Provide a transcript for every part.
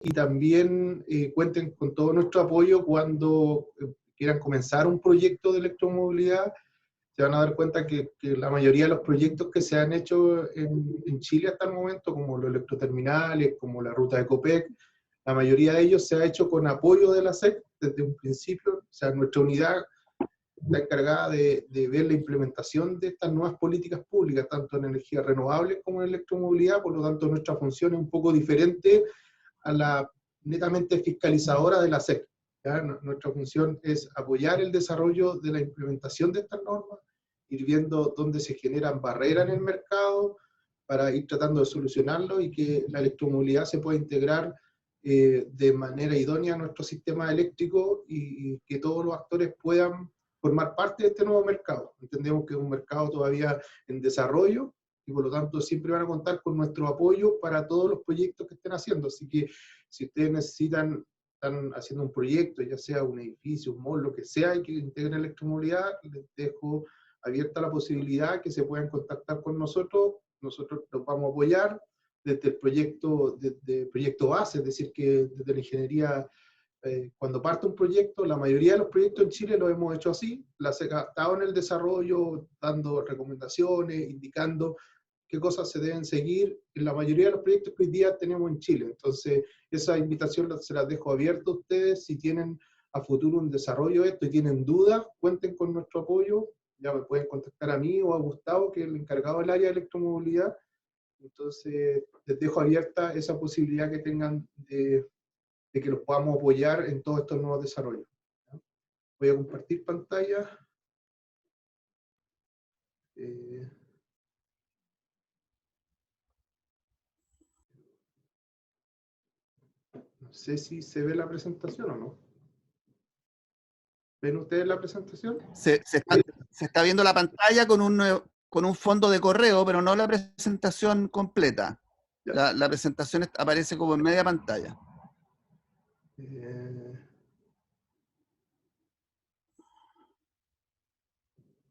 y también cuenten con todo nuestro apoyo cuando quieran comenzar un proyecto de electromovilidad. Se van a dar cuenta que la mayoría de los proyectos que se han hecho en Chile hasta el momento, como los electroterminales, como la ruta de Copec, la mayoría de ellos se ha hecho con apoyo de la SEC desde un principio. O sea, nuestra unidad está encargada de ver la implementación de estas nuevas políticas públicas, tanto en energías renovables como en electromovilidad. Por lo tanto, nuestra función es un poco diferente a la netamente fiscalizadora de la SEC. ¿Ya? Nuestra función es apoyar el desarrollo de la implementación de estas normas, ir viendo dónde se generan barreras en el mercado para ir tratando de solucionarlo y que la electromovilidad se pueda integrar de manera idónea a nuestro sistema eléctrico y que todos los actores puedan formar parte de este nuevo mercado. Entendemos que es un mercado todavía en desarrollo y por lo tanto siempre van a contar con nuestro apoyo para todos los proyectos que estén haciendo. Así que si ustedes necesitan, están haciendo un proyecto, ya sea un edificio, un mall, lo que sea, y que integren electromovilidad, les dejo abierta la posibilidad que se puedan contactar con nosotros. Nosotros los vamos a apoyar desde el proyecto, desde proyecto base, es decir, que desde la ingeniería, cuando parte un proyecto, la mayoría de los proyectos en Chile los hemos hecho así. La SEC ha estado en el desarrollo, dando recomendaciones, indicando qué cosas se deben seguir en la mayoría de los proyectos que hoy día tenemos en Chile. Entonces, esa invitación se las dejo abierta a ustedes. Si tienen a futuro un desarrollo de esto y tienen dudas, cuenten con nuestro apoyo. Ya me pueden contactar a mí o a Gustavo, que es el encargado del área de electromovilidad. Entonces, les dejo abierta esa posibilidad que tengan de que los podamos apoyar en todos estos nuevos desarrollos. ¿Ya? Voy a compartir pantalla. No sé si se ve la presentación o no. ¿Ven ustedes la presentación? Se está viendo la pantalla con un fondo de correo, pero no la presentación completa. La presentación aparece como en media pantalla.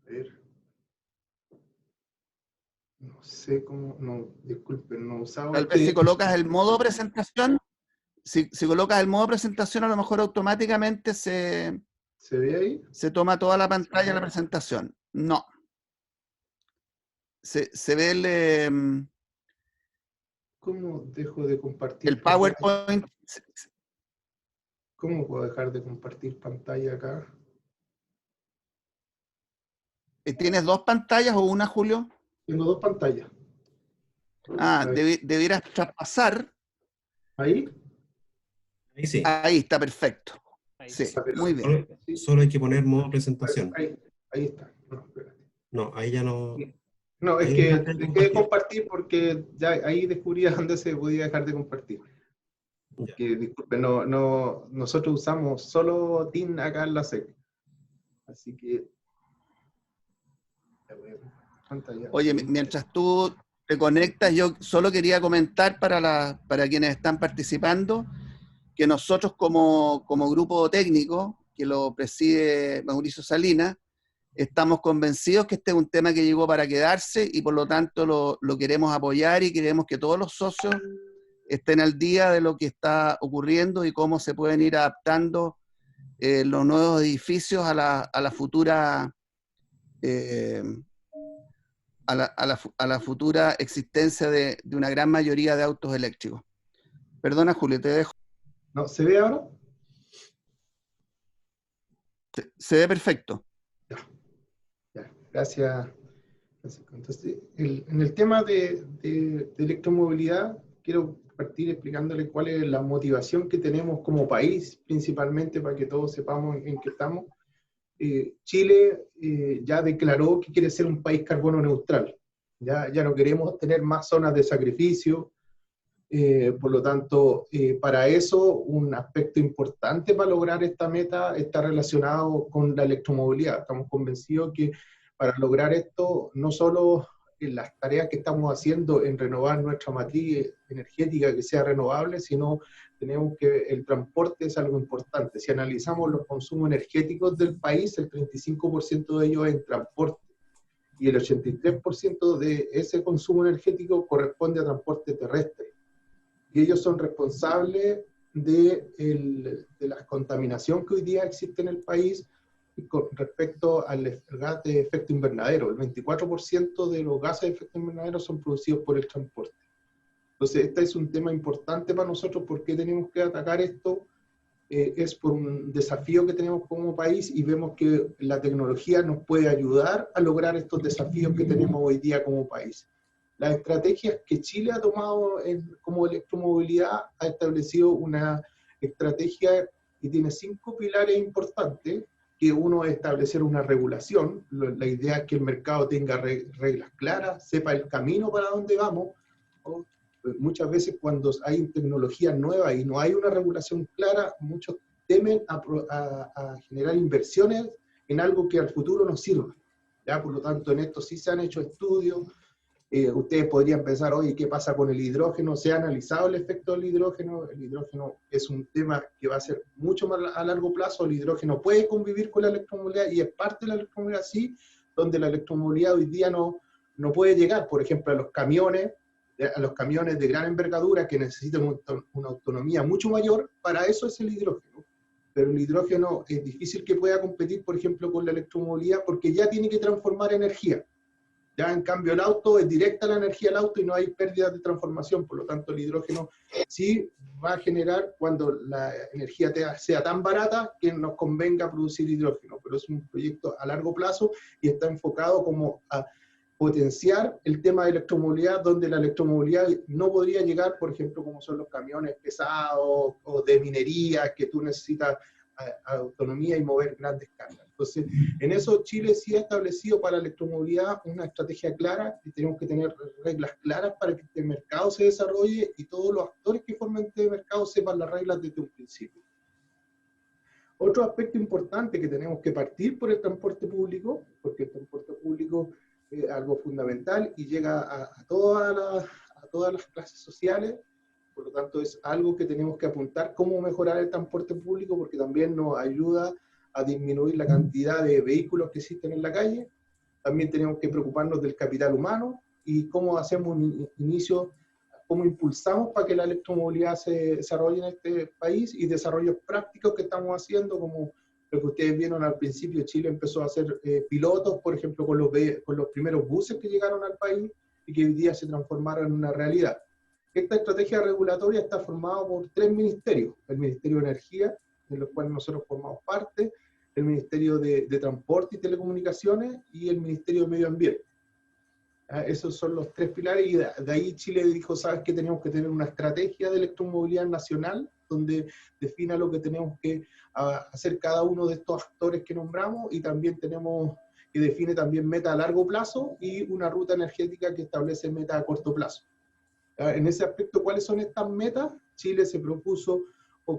A ver. No sé cómo, no, disculpen, no usaba. Tal vez si colocas el modo presentación, si colocas el modo presentación, a lo mejor automáticamente se ve ahí. Se toma toda la pantalla de la presentación. No. Se ve el... ¿Cómo dejo de compartir? El PowerPoint. ¿Cómo puedo dejar de compartir pantalla acá? ¿Tienes dos pantallas o una, Julio? Tengo dos pantallas. Debieras traspasar. ¿Ahí? Ahí sí. Ahí está, perfecto. Sí, muy bien. Solo hay que poner modo presentación. Ahí está. No, ahí ya no. No, es que dejé de compartir porque ya ahí descubrí dónde se podía dejar de compartir. Que, disculpen, nosotros usamos solo TIN acá en la SEC. Así que... Oye, mientras tú te conectas, yo solo quería comentar para quienes están participando que nosotros como grupo técnico, que lo preside Mauricio Salinas, estamos convencidos que este es un tema que llegó para quedarse y por lo tanto lo queremos apoyar y queremos que todos los socios estén al día de lo que está ocurriendo y cómo se pueden ir adaptando los nuevos edificios a la futura a la futura existencia de una gran mayoría de autos eléctricos. Perdona, Julio, te dejo. ¿No? ¿Se ve ahora? Se ve perfecto. Ya, gracias. Entonces, en el tema de electromovilidad, quiero partir explicándole cuál es la motivación que tenemos como país, principalmente para que todos sepamos en qué estamos. Chile ya declaró que quiere ser un país carbono neutral. Ya no queremos tener más zonas de sacrificio. Por lo tanto, para eso, un aspecto importante para lograr esta meta está relacionado con la electromovilidad. Estamos convencidos que para lograr esto, no solo en las tareas que estamos haciendo en renovar nuestra matriz energética que sea renovable, sino tenemos que el transporte es algo importante. Si analizamos los consumos energéticos del país, el 35% de ellos es en transporte y el 83% de ese consumo energético corresponde a transporte terrestre. Y ellos son responsables de la contaminación que hoy día existe en el país con respecto al gas de efecto invernadero. El 24% de los gases de efecto invernadero son producidos por el transporte. Entonces, este es un tema importante para nosotros. ¿Por qué tenemos que atacar esto? Es por un desafío que tenemos como país y vemos que la tecnología nos puede ayudar a lograr estos desafíos que tenemos hoy día como país. Las estrategias que Chile ha tomado como electromovilidad ha establecido una estrategia que tiene 5 pilares importantes, que uno es establecer una regulación. La idea es que el mercado tenga reglas claras, sepa el camino para dónde vamos, ¿no? Muchas veces cuando hay tecnología nueva y no hay una regulación clara, muchos temen a generar inversiones en algo que al futuro no sirva, ¿ya? Por lo tanto, en esto sí se han hecho estudios. Ustedes podrían pensar, oye, ¿qué pasa con el hidrógeno? ¿Se ha analizado el efecto del hidrógeno? El hidrógeno es un tema que va a ser mucho más a largo plazo. El hidrógeno puede convivir con la electromovilidad y es parte de la electromovilidad, sí, donde la electromovilidad hoy día no puede llegar, por ejemplo, a los camiones de gran envergadura que necesitan una autonomía mucho mayor. Para eso es el hidrógeno. Pero el hidrógeno es difícil que pueda competir, por ejemplo, con la electromovilidad porque ya tiene que transformar energía. Ya en cambio el auto es directa la energía del auto y no hay pérdidas de transformación, por lo tanto el hidrógeno sí va a generar cuando la energía sea tan barata que nos convenga producir hidrógeno, pero es un proyecto a largo plazo y está enfocado como a potenciar el tema de electromovilidad, donde la electromovilidad no podría llegar, por ejemplo, como son los camiones pesados o de minería, que tú necesitas autonomía y mover grandes cargas. Entonces, en eso Chile sí ha establecido para la electromovilidad una estrategia clara y tenemos que tener reglas claras para que este mercado se desarrolle y todos los actores que formen este mercado sepan las reglas desde un principio. Otro aspecto importante que tenemos que partir por el transporte público, porque el transporte público es algo fundamental y llega a todas las clases sociales. Por lo tanto, es algo que tenemos que apuntar, cómo mejorar el transporte público, porque también nos ayuda a disminuir la cantidad de vehículos que existen en la calle. También tenemos que preocuparnos del capital humano y cómo hacemos un inicio, cómo impulsamos para que la electromovilidad se desarrolle en este país y desarrollos prácticos que estamos haciendo, como lo que ustedes vieron al principio. Chile empezó a hacer pilotos, por ejemplo, con los primeros buses que llegaron al país y que hoy día se transformaron en una realidad. Esta estrategia regulatoria está formada por 3 ministerios: el Ministerio de Energía, en los cuales nosotros formamos parte, el Ministerio de Transporte y Telecomunicaciones y el Ministerio de Medio Ambiente. Esos son los 3 pilares y de ahí Chile dijo, ¿sabes qué? Tenemos que tener una estrategia de electromovilidad nacional donde defina lo que tenemos que hacer cada uno de estos actores que nombramos, y también tenemos que define también metas a largo plazo y una ruta energética que establece metas a corto plazo. En ese aspecto, ¿cuáles son estas metas? Chile se propuso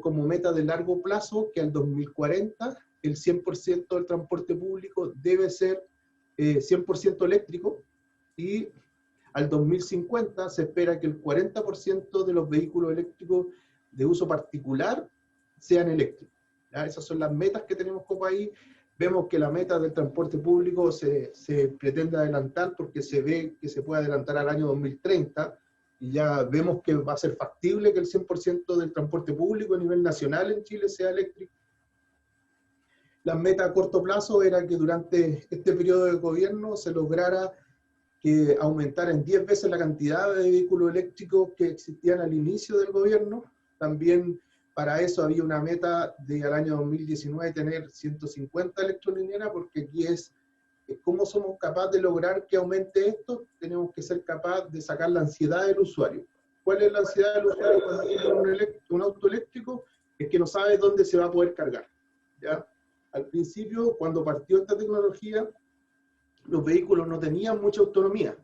como meta de largo plazo que al 2040 el 100% del transporte público debe ser 100% eléctrico, y al 2050 se espera que el 40% de los vehículos eléctricos de uso particular sean eléctricos. ¿Ya? Esas son las metas que tenemos como país. Vemos que la meta del transporte público se pretende adelantar porque se ve que se puede adelantar al año 2030, y ya vemos que va a ser factible que el 100% del transporte público a nivel nacional en Chile sea eléctrico. La meta a corto plazo era que durante este periodo de gobierno se lograra que aumentara en 10 veces la cantidad de vehículos eléctricos que existían al inicio del gobierno. También para eso había una meta de al año 2019 tener 150 electrolineras, porque aquí es cómo somos capaces de lograr que aumente esto. Tenemos que ser capaces de sacar la ansiedad del usuario. ¿Cuál es la ansiedad del usuario cuando tiene un auto eléctrico? Es que no sabe dónde se va a poder cargar, ¿ya? Al principio, cuando partió esta tecnología, los vehículos no tenían mucha autonomía.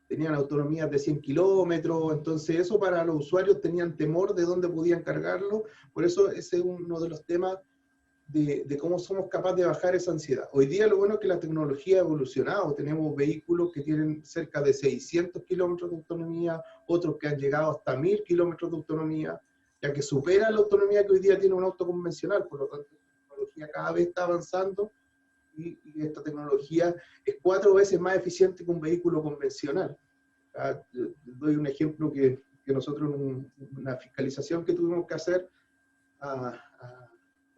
Tenían autonomías de 100 kilómetros, entonces eso para los usuarios tenían temor de dónde podían cargarlo. Por eso ese es uno de los temas de cómo somos capaces de bajar esa ansiedad. Hoy día lo bueno es que la tecnología ha evolucionado. Tenemos vehículos que tienen cerca de 600 kilómetros de autonomía, otros que han llegado hasta 1000 kilómetros de autonomía, ya que supera la autonomía que hoy día tiene un auto convencional. Por lo tanto, la tecnología cada vez está avanzando y esta tecnología es 4 veces más eficiente que un vehículo convencional. Doy un ejemplo que nosotros en una fiscalización que tuvimos que hacer, a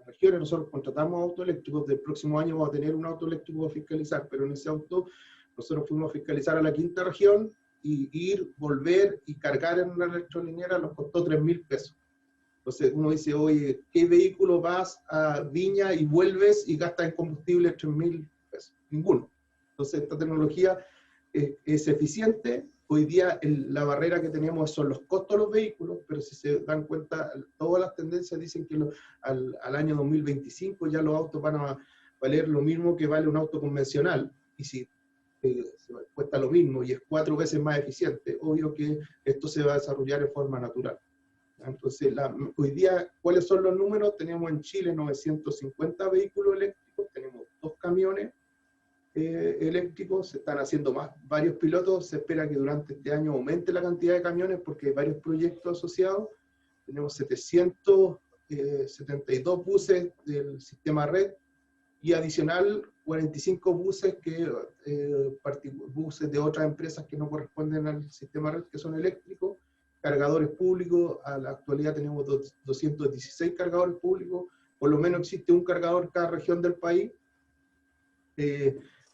regiones. Nosotros contratamos autos eléctricos, del próximo año vamos a tener un auto eléctrico a fiscalizar, pero en ese auto nosotros fuimos a fiscalizar a la 5ª región, y ir, volver y cargar en una electrolinera nos costó 3.000 pesos. Entonces uno dice, oye, ¿qué vehículo vas a Viña y vuelves y gastas en combustible 3.000 pesos? Ninguno. Entonces esta tecnología es eficiente. Hoy día la barrera que tenemos son los costos de los vehículos, pero si se dan cuenta, todas las tendencias dicen que al año 2025 ya los autos van a valer lo mismo que vale un auto convencional. Y si cuesta lo mismo y es 4 veces más eficiente, obvio que esto se va a desarrollar de forma natural. Entonces, hoy día, ¿cuáles son los números? Tenemos en Chile 950 vehículos eléctricos, tenemos 2 camiones eléctricos, se están haciendo varios pilotos, se espera que durante este año aumente la cantidad de camiones porque hay varios proyectos asociados. Tenemos 772 buses del sistema red, y adicional 45 buses buses de otras empresas que no corresponden al sistema red, que son eléctricos, cargadores públicos. A la actualidad tenemos 216 cargadores públicos, por lo menos existe un cargador en cada región del país.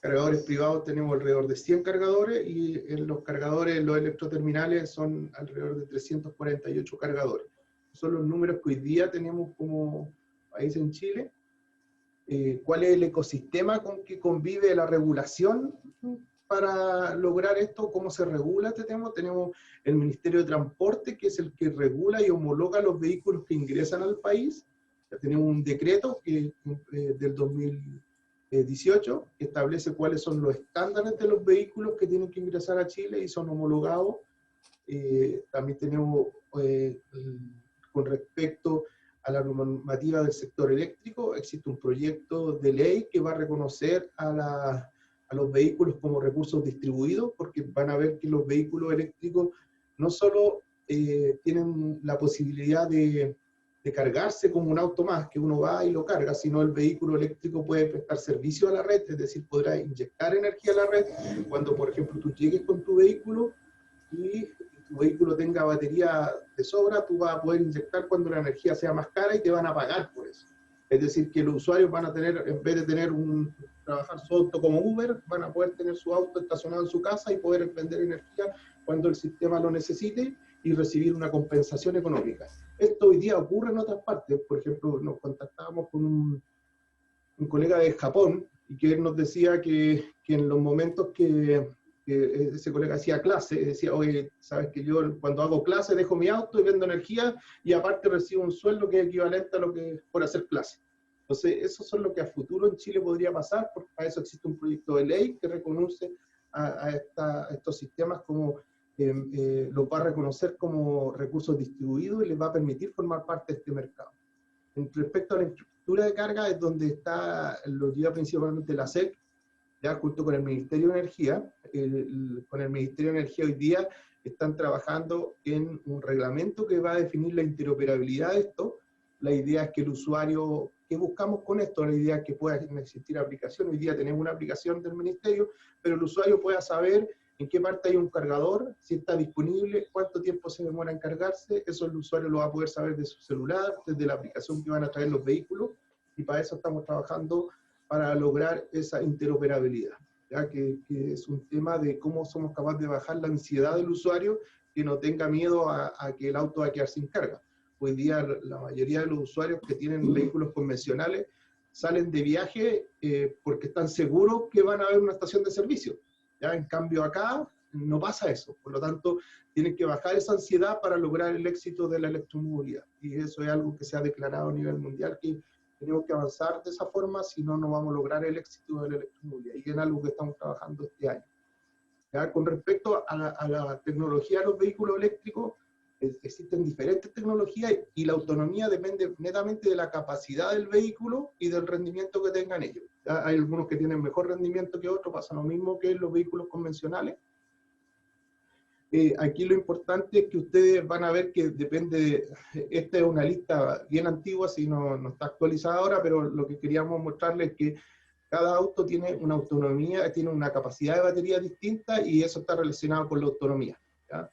Cargadores privados tenemos alrededor de 100 cargadores, y en los cargadores, los electroterminales, son alrededor de 348 cargadores. Son los números que hoy día tenemos como país en Chile. ¿Cuál es el ecosistema con que convive la regulación para lograr esto? ¿Cómo se regula este tema? Tenemos el Ministerio de Transporte, que es el que regula y homologa los vehículos que ingresan al país. Ya tenemos un decreto del 2018 que establece cuáles son los estándares de los vehículos que tienen que ingresar a Chile y son homologados. También tenemos, con respecto a la normativa del sector eléctrico, existe un proyecto de ley que va a reconocer a los vehículos como recursos distribuidos, porque van a ver que los vehículos eléctricos no solo tienen la posibilidad de cargarse como un auto más, que uno va y lo carga, sino el vehículo eléctrico puede prestar servicio a la red, es decir, podrá inyectar energía a la red cuando, por ejemplo, tú llegues con tu vehículo y tu vehículo tenga batería de sobra, tú vas a poder inyectar cuando la energía sea más cara y te van a pagar por eso. Es decir, que los usuarios van a tener, en vez de trabajar su auto como Uber, van a poder tener su auto estacionado en su casa y poder vender energía cuando el sistema lo necesite y recibir una compensación económica. Esto hoy día ocurre en otras partes. Por ejemplo, nos contactábamos con un colega de Japón, y que él nos decía que en los momentos que ese colega hacía clase, decía, oye, sabes que yo cuando hago clase dejo mi auto y vendo energía, y aparte recibo un sueldo que es equivalente a lo que por hacer clase. Entonces, eso es lo que a futuro en Chile podría pasar, porque para eso existe un proyecto de ley que reconoce a estos sistemas como, los va a reconocer como recursos distribuidos y les va a permitir formar parte de este mercado. Respecto a la infraestructura de carga, es donde lo lleva principalmente la SEC, ya junto con el Ministerio de Energía. Con el Ministerio de Energía hoy día están trabajando en un reglamento que va a definir la interoperabilidad de esto. La idea es que el usuario, ¿qué buscamos con esto? La idea es que pueda existir aplicación. Hoy día tenemos una aplicación del Ministerio, pero el usuario pueda saber en qué parte hay un cargador, si está disponible, cuánto tiempo se demora en cargarse. Eso el usuario lo va a poder saber de su celular, desde la aplicación que van a traer los vehículos, y para eso estamos trabajando para lograr esa interoperabilidad, ¿ya? Que es un tema de cómo somos capaces de bajar la ansiedad del usuario, que no tenga miedo a que el auto va a quedar sin carga. Hoy día la mayoría de los usuarios que tienen vehículos convencionales salen de viaje porque están seguros que van a haber una estación de servicio, ¿ya? En cambio acá no pasa eso, por lo tanto tienen que bajar esa ansiedad para lograr el éxito de la electromovilidad, y eso es algo que se ha declarado a nivel mundial, que tenemos que avanzar de esa forma, si no, no vamos a lograr el éxito de la electromovilidad, y es algo que estamos trabajando este año. ¿Ya? Con respecto a la tecnología de los vehículos eléctricos, existen diferentes tecnologías, y la autonomía depende netamente de la capacidad del vehículo y del rendimiento que tengan ellos. ¿Ya? Hay algunos que tienen mejor rendimiento que otros, pasa lo mismo que en los vehículos convencionales. Aquí lo importante es que ustedes van a ver que depende, esta es una lista bien antigua, si no está actualizada ahora, pero lo que queríamos mostrarles es que cada auto tiene una autonomía, tiene una capacidad de batería distinta, y eso está relacionado con la autonomía, ¿ya?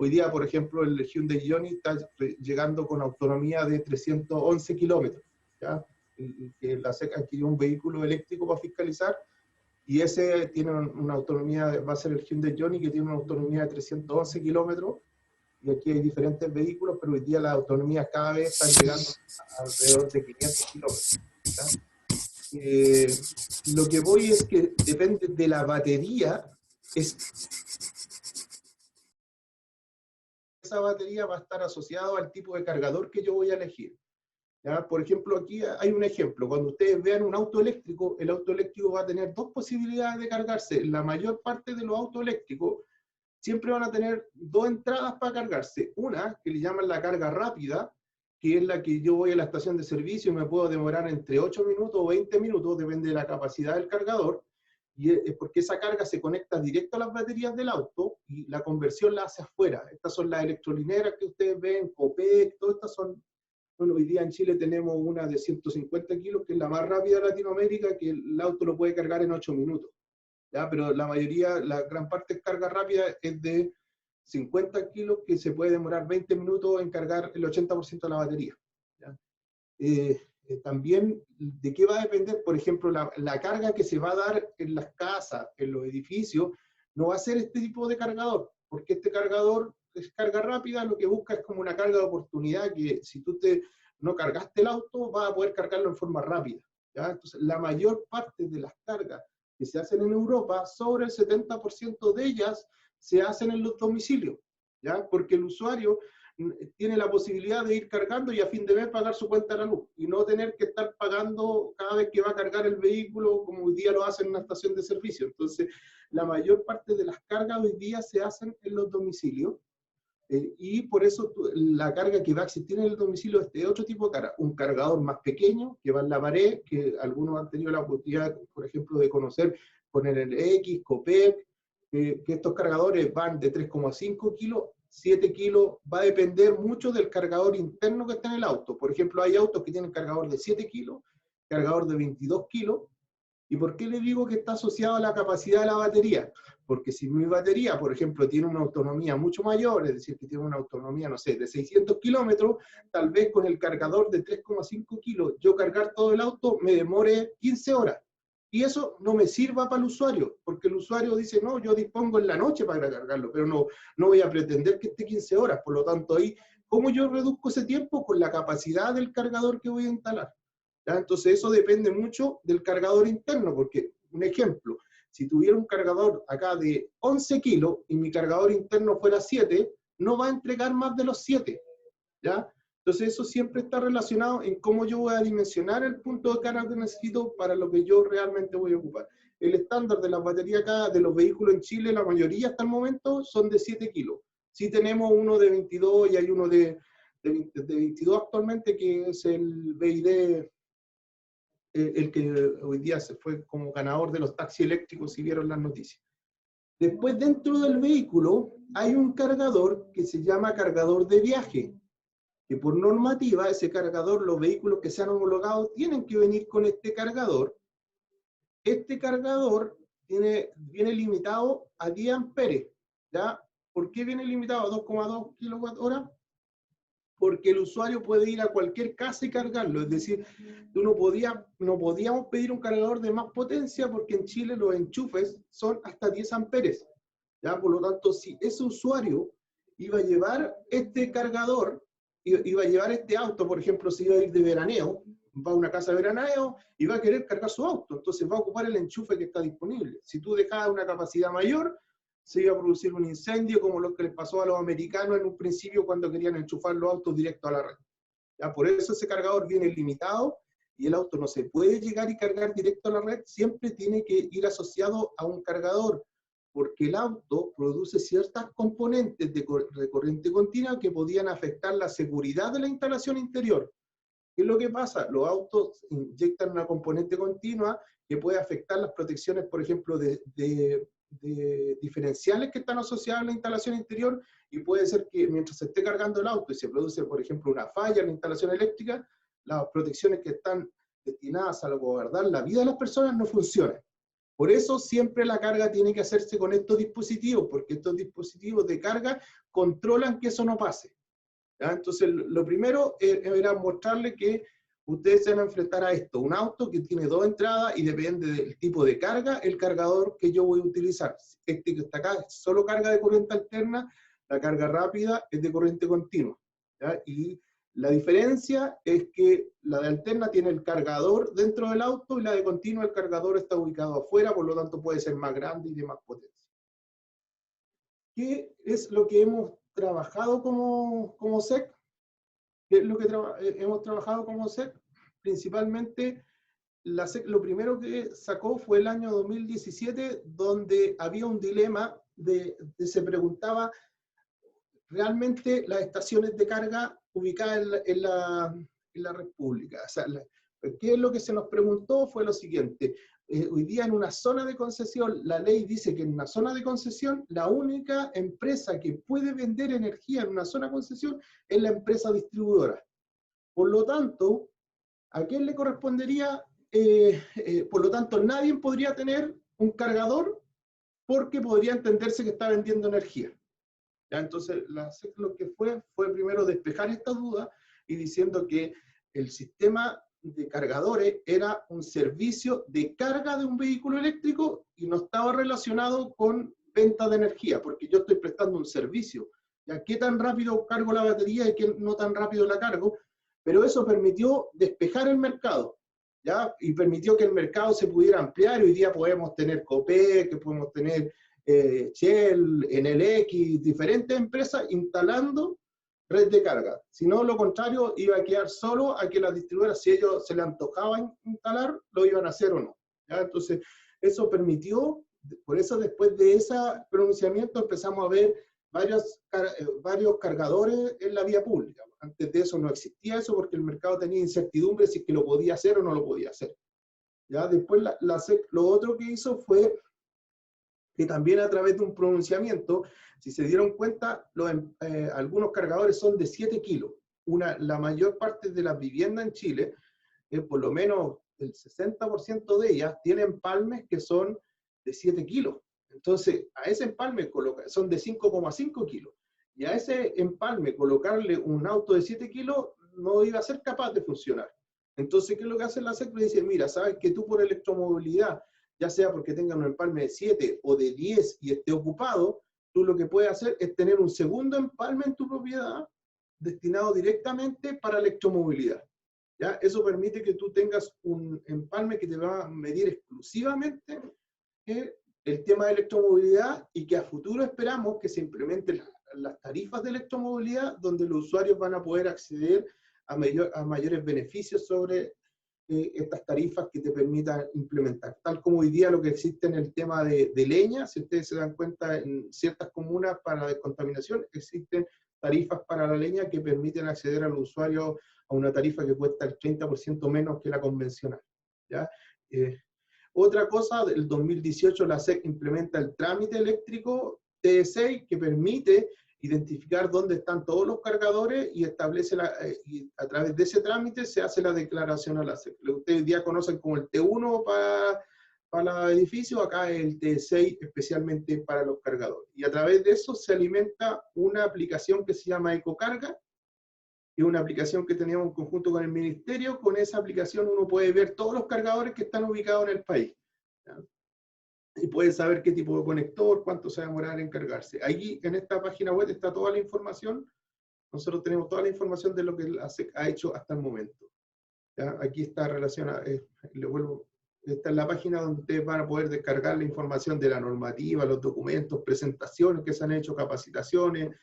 Hoy día, por ejemplo, el Hyundai Ioniq está llegando con autonomía de 311 kilómetros, ¿ya? Que la SEC adquirió un vehículo eléctrico para fiscalizar, y ese tiene una autonomía, va a ser el Hyundai Ioniq, que tiene una autonomía de 311 kilómetros, y aquí hay diferentes vehículos, pero hoy día las autonomías cada vez están llegando a alrededor de 500 kilómetros, ¿ya? Lo que voy es que depende de la batería, esa batería va a estar asociada al tipo de cargador que yo voy a elegir, ¿ya? Por ejemplo, aquí hay un ejemplo. Cuando ustedes vean un auto eléctrico, el auto eléctrico va a tener dos posibilidades de cargarse. La mayor parte de los autos eléctricos siempre van a tener dos entradas para cargarse. Una, que le llaman la carga rápida, que es la que yo voy a la estación de servicio y me puedo demorar entre 8 minutos o 20 minutos, depende de la capacidad del cargador, y es porque esa carga se conecta directo a las baterías del auto y la conversión la hace afuera. Estas son las electrolineras que ustedes ven, Copec, todas estas son. Bueno, hoy día en Chile tenemos una de 150 kilos, que es la más rápida de Latinoamérica, que el auto lo puede cargar en 8 minutos. ¿Ya? Pero la mayoría, la gran parte de carga rápida es de 50 kilos, que se puede demorar 20 minutos en cargar el 80% de la batería. ¿Ya? También, ¿de qué va a depender? Por ejemplo, la carga que se va a dar en las casas, en los edificios, no va a ser este tipo de cargador, porque este cargador es carga rápida, lo que busca es como una carga de oportunidad, que si tú no cargaste el auto, vas a poder cargarlo en forma rápida, ¿ya? Entonces, la mayor parte de las cargas que se hacen en Europa, sobre el 70% de ellas se hacen en los domicilios, ¿ya? Porque el usuario tiene la posibilidad de ir cargando y a fin de mes pagar su cuenta de la luz, y no tener que estar pagando cada vez que va a cargar el vehículo, como hoy día lo hacen en una estación de servicio. Entonces, la mayor parte de las cargas hoy día se hacen en los domicilios, y por eso la carga que va a existir en el domicilio es de otro tipo de carga. Un cargador más pequeño, que va en la pared, que algunos han tenido la oportunidad, por ejemplo, de conocer con el X, Copec, que estos cargadores van de 3,5 kilos, 7 kilos, va a depender mucho del cargador interno que está en el auto. Por ejemplo, hay autos que tienen cargador de 7 kilos, cargador de 22 kilos. ¿Y por qué le digo que está asociado a la capacidad de la batería? Porque si mi batería, por ejemplo, tiene una autonomía mucho mayor, es decir, que tiene una autonomía, no sé, de 600 kilómetros, tal vez con el cargador de 3,5 kilos, yo cargar todo el auto me demore 15 horas. Y eso no me sirva para el usuario, porque el usuario dice, no, yo dispongo en la noche para cargarlo, pero no voy a pretender que esté 15 horas. Por lo tanto, ahí, ¿cómo yo reduzco ese tiempo? Con la capacidad del cargador que voy a instalar. ¿Ya? Entonces eso depende mucho del cargador interno, porque, un ejemplo, si tuviera un cargador acá de 11 kilos y mi cargador interno fuera 7, no va a entregar más de los 7, ¿ya? Entonces eso siempre está relacionado en cómo yo voy a dimensionar el punto de carga que necesito para lo que yo realmente voy a ocupar. El estándar de las baterías acá, de los vehículos en Chile, la mayoría hasta el momento son de 7 kilos. Sí tenemos uno de 22 y hay uno de 22 actualmente, que es el BYD, el que hoy día se fue como ganador de los taxis eléctricos, si vieron las noticias. Después, dentro del vehículo hay un cargador que se llama cargador de viaje, que por normativa ese cargador, los vehículos que sean homologados tienen que venir con este cargador. Este cargador viene limitado a 10 amperes, ¿ya? ¿Por qué viene limitado a 2,2 kWh? Porque el usuario puede ir a cualquier casa y cargarlo. Es decir, tú no podíamos pedir un cargador de más potencia, porque en Chile los enchufes son hasta 10 amperes. ¿Ya? Por lo tanto, si ese usuario iba a llevar este cargador, iba a llevar este auto, por ejemplo, si iba a ir de veraneo, va a una casa de veraneo y va a querer cargar su auto, entonces va a ocupar el enchufe que está disponible. Si tú dejabas una capacidad mayor, se iba a producir un incendio, como lo que les pasó a los americanos en un principio cuando querían enchufar los autos directo a la red. ¿Ya? Por eso ese cargador viene limitado y el auto no se puede llegar y cargar directo a la red, siempre tiene que ir asociado a un cargador, porque el auto produce ciertas componentes de corriente continua que podían afectar la seguridad de la instalación interior. ¿Qué es lo que pasa? Los autos inyectan una componente continua que puede afectar las protecciones, por ejemplo, de diferenciales que están asociados a la instalación interior, y puede ser que mientras se esté cargando el auto y se produce, por ejemplo, una falla en la instalación eléctrica, las protecciones que están destinadas a salvaguardar la vida de las personas no funcionan. Por eso siempre la carga tiene que hacerse con estos dispositivos, porque estos dispositivos de carga controlan que eso no pase. ¿Ya? Entonces, lo primero era mostrarle que ustedes se van a enfrentar a esto, un auto que tiene 2 entradas y depende del tipo de carga, el cargador que yo voy a utilizar. Este que está acá es solo carga de corriente alterna, la carga rápida es de corriente continua. ¿Ya? Y la diferencia es que la de alterna tiene el cargador dentro del auto y la de continua el cargador está ubicado afuera, por lo tanto puede ser más grande y de más potencia. ¿Qué es lo que hemos trabajado como SEC? ¿Qué es lo que hemos trabajado como SEC? Principalmente, la SEC lo primero que sacó fue el año 2017, donde había un dilema se preguntaba realmente las estaciones de carga ubicadas en la red pública. O sea, ¿qué es lo que se nos preguntó? Fue lo siguiente. Hoy día en una zona de concesión, la ley dice que en una zona de concesión, la única empresa que puede vender energía en una zona de concesión es la empresa distribuidora. Por lo tanto, ¿a quién le correspondería? Por lo tanto, nadie podría tener un cargador porque podría entenderse que está vendiendo energía. ¿Ya? Entonces, la SEC lo que fue primero despejar esta duda y diciendo que el sistema de cargadores era un servicio de carga de un vehículo eléctrico y no estaba relacionado con venta de energía, porque yo estoy prestando un servicio. ¿Ya? ¿Qué tan rápido cargo la batería y qué no tan rápido la cargo? Pero eso permitió despejar el mercado, ¿ya? Y permitió que el mercado se pudiera ampliar. Hoy día podemos tener Copec, podemos tener Shell, Enel, diferentes empresas instalando red de carga. Si no, lo contrario, iba a quedar solo a que las distribuidoras, si ellos se les antojaban instalar, lo iban a hacer o no. ¿Ya? Entonces, eso permitió, por eso después de ese pronunciamiento empezamos a ver varios cargadores en la vía pública. Antes de eso no existía eso porque el mercado tenía incertidumbre si es que lo podía hacer o no lo podía hacer. ¿Ya? Después la SEC lo otro que hizo fue que también a través de un pronunciamiento, si se dieron cuenta, algunos cargadores son de 7 kilos. La mayor parte de las viviendas en Chile, por lo menos el 60% de ellas, tienen empalmes que son de 7 kilos. Entonces, a ese empalme son de 5,5 kilos. Y a ese empalme colocarle un auto de 7 kilos no iba a ser capaz de funcionar. Entonces, ¿qué es lo que hace la SEC? Le dice, mira, sabes que tú por electromovilidad, ya sea porque tengan un empalme de 7 o de 10 y esté ocupado, tú lo que puedes hacer es tener un segundo empalme en tu propiedad destinado directamente para electromovilidad. ¿Ya? Eso permite que tú tengas un empalme que te va a medir exclusivamente el tema de electromovilidad y que a futuro esperamos que se implementen las tarifas de electromovilidad donde los usuarios van a poder acceder a mayores beneficios sobre estas tarifas que te permitan implementar. Tal como hoy día lo que existe en el tema de leña, si ustedes se dan cuenta, en ciertas comunas para la descontaminación existen tarifas para la leña que permiten acceder al usuario a una tarifa que cuesta el 30% menos que la convencional. ¿Ya? Otra cosa, del 2018 la SEC implementa el trámite eléctrico TE6 que permite identificar dónde están todos los cargadores y establece y a través de ese trámite se hace la declaración a la SEC. Lo que ustedes hoy día conocen como el T1 para los edificios, acá es el T6 especialmente para los cargadores. Y a través de eso se alimenta una aplicación que se llama EcoCarga, que es una aplicación que teníamos en conjunto con el ministerio. Con esa aplicación uno puede ver todos los cargadores que están ubicados en el país. ¿Ya? Y puede saber qué tipo de conector, cuánto se va a demorar en cargarse. Ahí en esta página web está toda la información. Nosotros tenemos toda la información de lo que la SEC ha hecho hasta el momento. ¿Ya? Aquí está relacionada, esta es la página donde ustedes van a poder descargar la información de la normativa, los documentos, presentaciones que se han hecho, capacitaciones,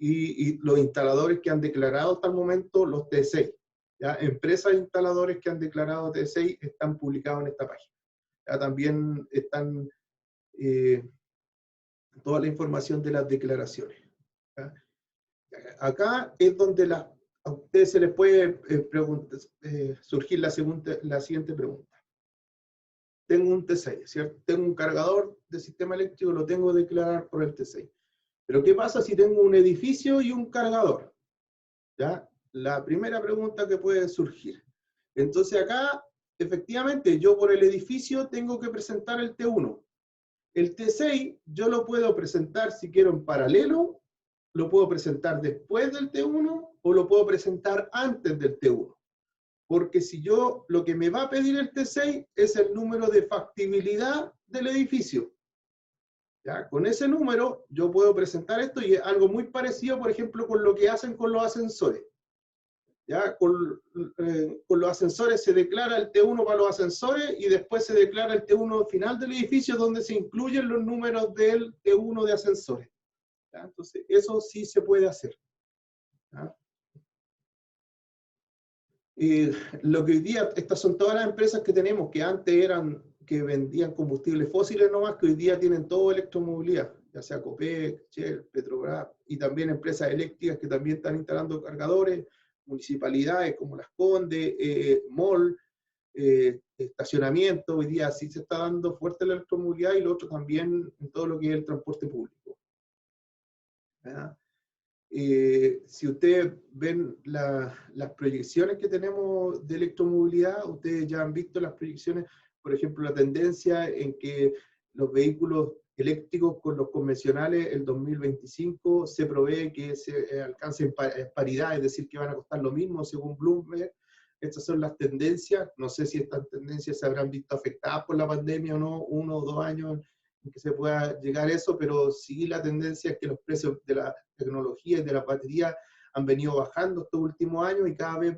y los instaladores que han declarado hasta el momento los T6. ¿Ya? Empresas instaladores que han declarado T6 están publicados en esta página. Ya también están toda la información de las declaraciones. ¿Ya? Acá es donde a ustedes se les puede surgir la siguiente pregunta. Tengo un T6, ¿cierto? Tengo un cargador de sistema eléctrico, lo tengo que declarar por el T6. Pero ¿qué pasa si tengo un edificio y un cargador? ¿Ya? La primera pregunta que puede surgir. Entonces acá efectivamente, yo por el edificio tengo que presentar el T1. El T6 yo lo puedo presentar, si quiero, en paralelo, lo puedo presentar después del T1 o lo puedo presentar antes del T1. Porque si yo, lo que me va a pedir el T6 es el número de factibilidad del edificio. ¿Ya? Con ese número yo puedo presentar esto, y es algo muy parecido, por ejemplo, con lo que hacen con los ascensores. ¿Ya? Con los ascensores se declara el T1 para los ascensores y después se declara el T1 final del edificio, donde se incluyen los números del T1 de ascensores. ¿Ya? Entonces, eso sí se puede hacer. ¿Ya? Lo que hoy día, estas son todas las empresas que tenemos, que antes eran, que vendían combustibles fósiles nomás, que hoy día tienen todo electromovilidad, ya sea Copec, Shell, Petrobras, y también empresas eléctricas que también están instalando cargadores, municipalidades como Las Condes, mall, estacionamiento. Hoy día sí se está dando fuerte la electromovilidad, y lo otro también en todo lo que es el transporte público. ¿Ya? Si ustedes ven las proyecciones que tenemos de electromovilidad, ustedes ya han visto las proyecciones, por ejemplo, la tendencia en que los vehículos eléctricos con los convencionales, el 2025, se prevé que se alcancen paridad, es decir, que van a costar lo mismo según Bloomberg. Estas son las tendencias. No sé si estas tendencias se habrán visto afectadas por la pandemia o no, 1 o 2 años en que se pueda llegar a eso, pero sí la tendencia es que los precios de la tecnología y de la batería han venido bajando estos últimos años, y cada vez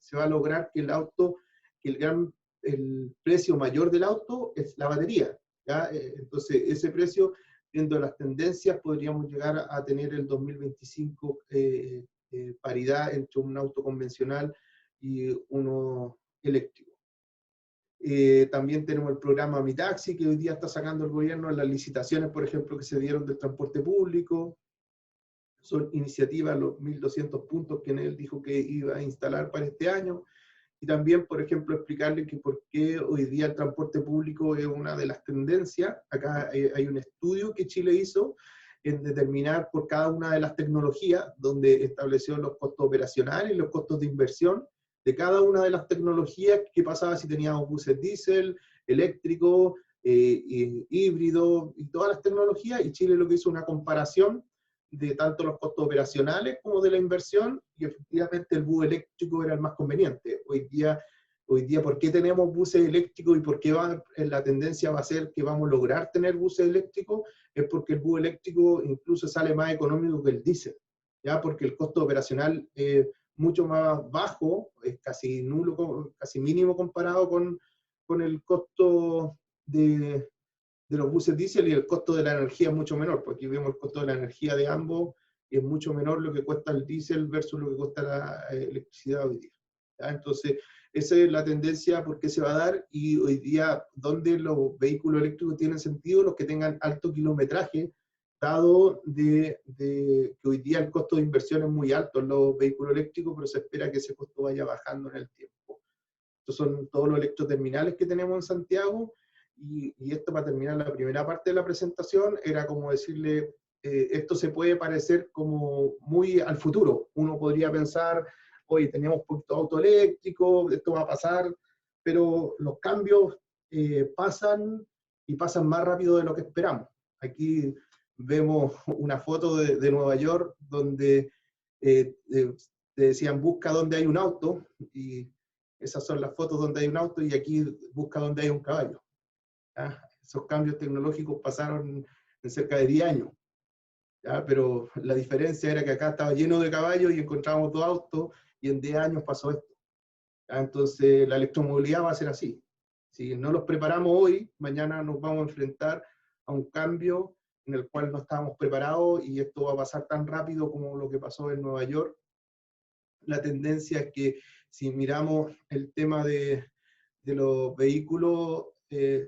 se va a lograr que el auto, que el precio mayor del auto es la batería. ¿Ya? Entonces, ese precio, viendo las tendencias, podríamos llegar a tener el 2025 paridad entre un auto convencional y uno eléctrico. También tenemos el programa Mi Taxi, que hoy día está sacando el gobierno en las licitaciones, por ejemplo, que se dieron del transporte público. Son iniciativas, los 1.200 puntos que él dijo que iba a instalar para este año. Y también, por ejemplo, explicarle que por qué hoy día el transporte público es una de las tendencias. Acá hay un estudio que Chile hizo en determinar por cada una de las tecnologías, donde estableció los costos operacionales y los costos de inversión de cada una de las tecnologías, qué pasaba si teníamos buses diésel, eléctricos, híbridos, y todas las tecnologías. Y Chile lo que hizo una comparación de tanto los costos operacionales como de la inversión, y efectivamente el bus eléctrico era el más conveniente. Hoy día, ¿por qué tenemos buses eléctricos y por qué la tendencia va a ser que vamos a lograr tener buses eléctricos? Es porque el bus eléctrico incluso sale más económico que el diésel, ¿ya? Porque el costo operacional es mucho más bajo, es casi nulo, casi mínimo comparado con el costo de los buses diésel, y el costo de la energía es mucho menor, porque aquí vemos el costo de la energía de ambos, y es mucho menor lo que cuesta el diésel versus lo que cuesta la electricidad hoy día. ¿Ya? Entonces, esa es la tendencia, por qué se va a dar, y hoy día, donde los vehículos eléctricos tienen sentido, los que tengan alto kilometraje, dado que hoy día el costo de inversión es muy alto en los vehículos eléctricos, pero se espera que ese costo vaya bajando en el tiempo. Estos son todos los electroterminales que tenemos en Santiago. Y esto, para terminar la primera parte de la presentación, era como decirle, esto se puede parecer como muy al futuro. Uno podría pensar, oye, tenemos poquito auto eléctrico, esto va a pasar, pero los cambios pasan, y pasan más rápido de lo que esperamos. Aquí vemos una foto de Nueva York, donde decían, busca donde hay un auto, y esas son las fotos donde hay un auto, y aquí busca donde hay un caballo. ¿Ya? Esos cambios tecnológicos pasaron en cerca de 10 años, ¿ya? Pero la diferencia era que acá estaba lleno de caballos y encontrábamos 2 autos, y en 10 años pasó esto. ¿Ya? Entonces la electromovilidad va a ser así. Si no los preparamos hoy, mañana nos vamos a enfrentar a un cambio en el cual no estábamos preparados, y esto va a pasar tan rápido como lo que pasó en Nueva York. La tendencia es que, si miramos el tema de los vehículos,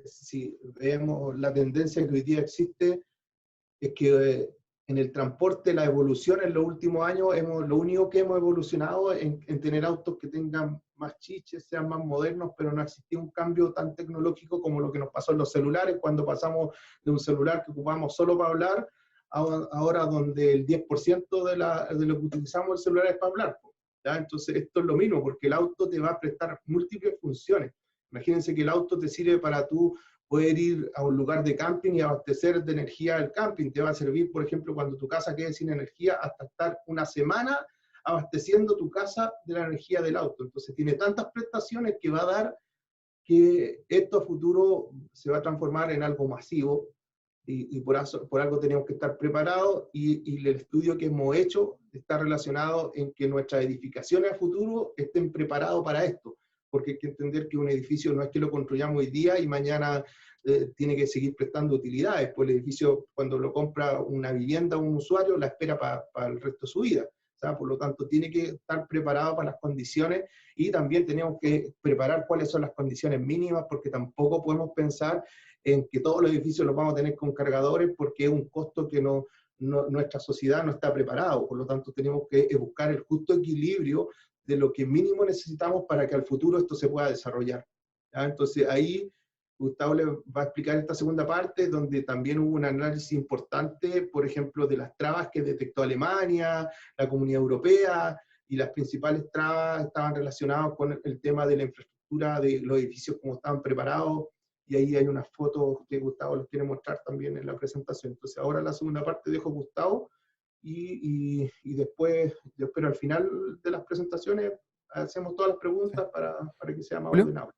si vemos la tendencia que hoy día existe, es que en el transporte, la evolución en los últimos años, lo único que hemos evolucionado en tener autos que tengan más chiches, sean más modernos, pero no existía un cambio tan tecnológico como lo que nos pasó en los celulares, cuando pasamos de un celular que ocupamos solo para hablar, ahora donde el 10% de lo que utilizamos el celular es para hablar. ¿Ya? Entonces esto es lo mismo, porque el auto te va a prestar múltiples funciones. Imagínense que el auto te sirve para tú poder ir a un lugar de camping y abastecer de energía el camping. Te va a servir, por ejemplo, cuando tu casa quede sin energía, hasta estar una semana abasteciendo tu casa de la energía del auto. Entonces tiene tantas prestaciones que va a dar que esto a futuro se va a transformar en algo masivo, y por algo tenemos que estar preparados, y el estudio que hemos hecho está relacionado en que nuestras edificaciones a futuro estén preparadas para esto, porque hay que entender que un edificio no es que lo construyamos hoy día y mañana tiene que seguir prestando utilidades, pues el edificio cuando lo compra una vivienda o un usuario la espera para el resto de su vida. O sea, por lo tanto, tiene que estar preparado para las condiciones, y también tenemos que preparar cuáles son las condiciones mínimas, porque tampoco podemos pensar en que todos los edificios los vamos a tener con cargadores, porque es un costo que nuestra sociedad no está preparado. Por lo tanto, tenemos que buscar el justo equilibrio de lo que mínimo necesitamos para que al futuro esto se pueda desarrollar. ¿Ya? Entonces, ahí Gustavo le va a explicar esta segunda parte, donde también hubo un análisis importante, por ejemplo, de las trabas que detectó Alemania, la Comunidad Europea, y las principales trabas estaban relacionadas con el tema de la infraestructura de los edificios, cómo estaban preparados, y ahí hay unas fotos que Gustavo les quiere mostrar también en la presentación. Entonces ahora la segunda parte dejo a Gustavo, y después, yo espero al final de las presentaciones, hacemos todas las preguntas para que sea más Julio, ordenado.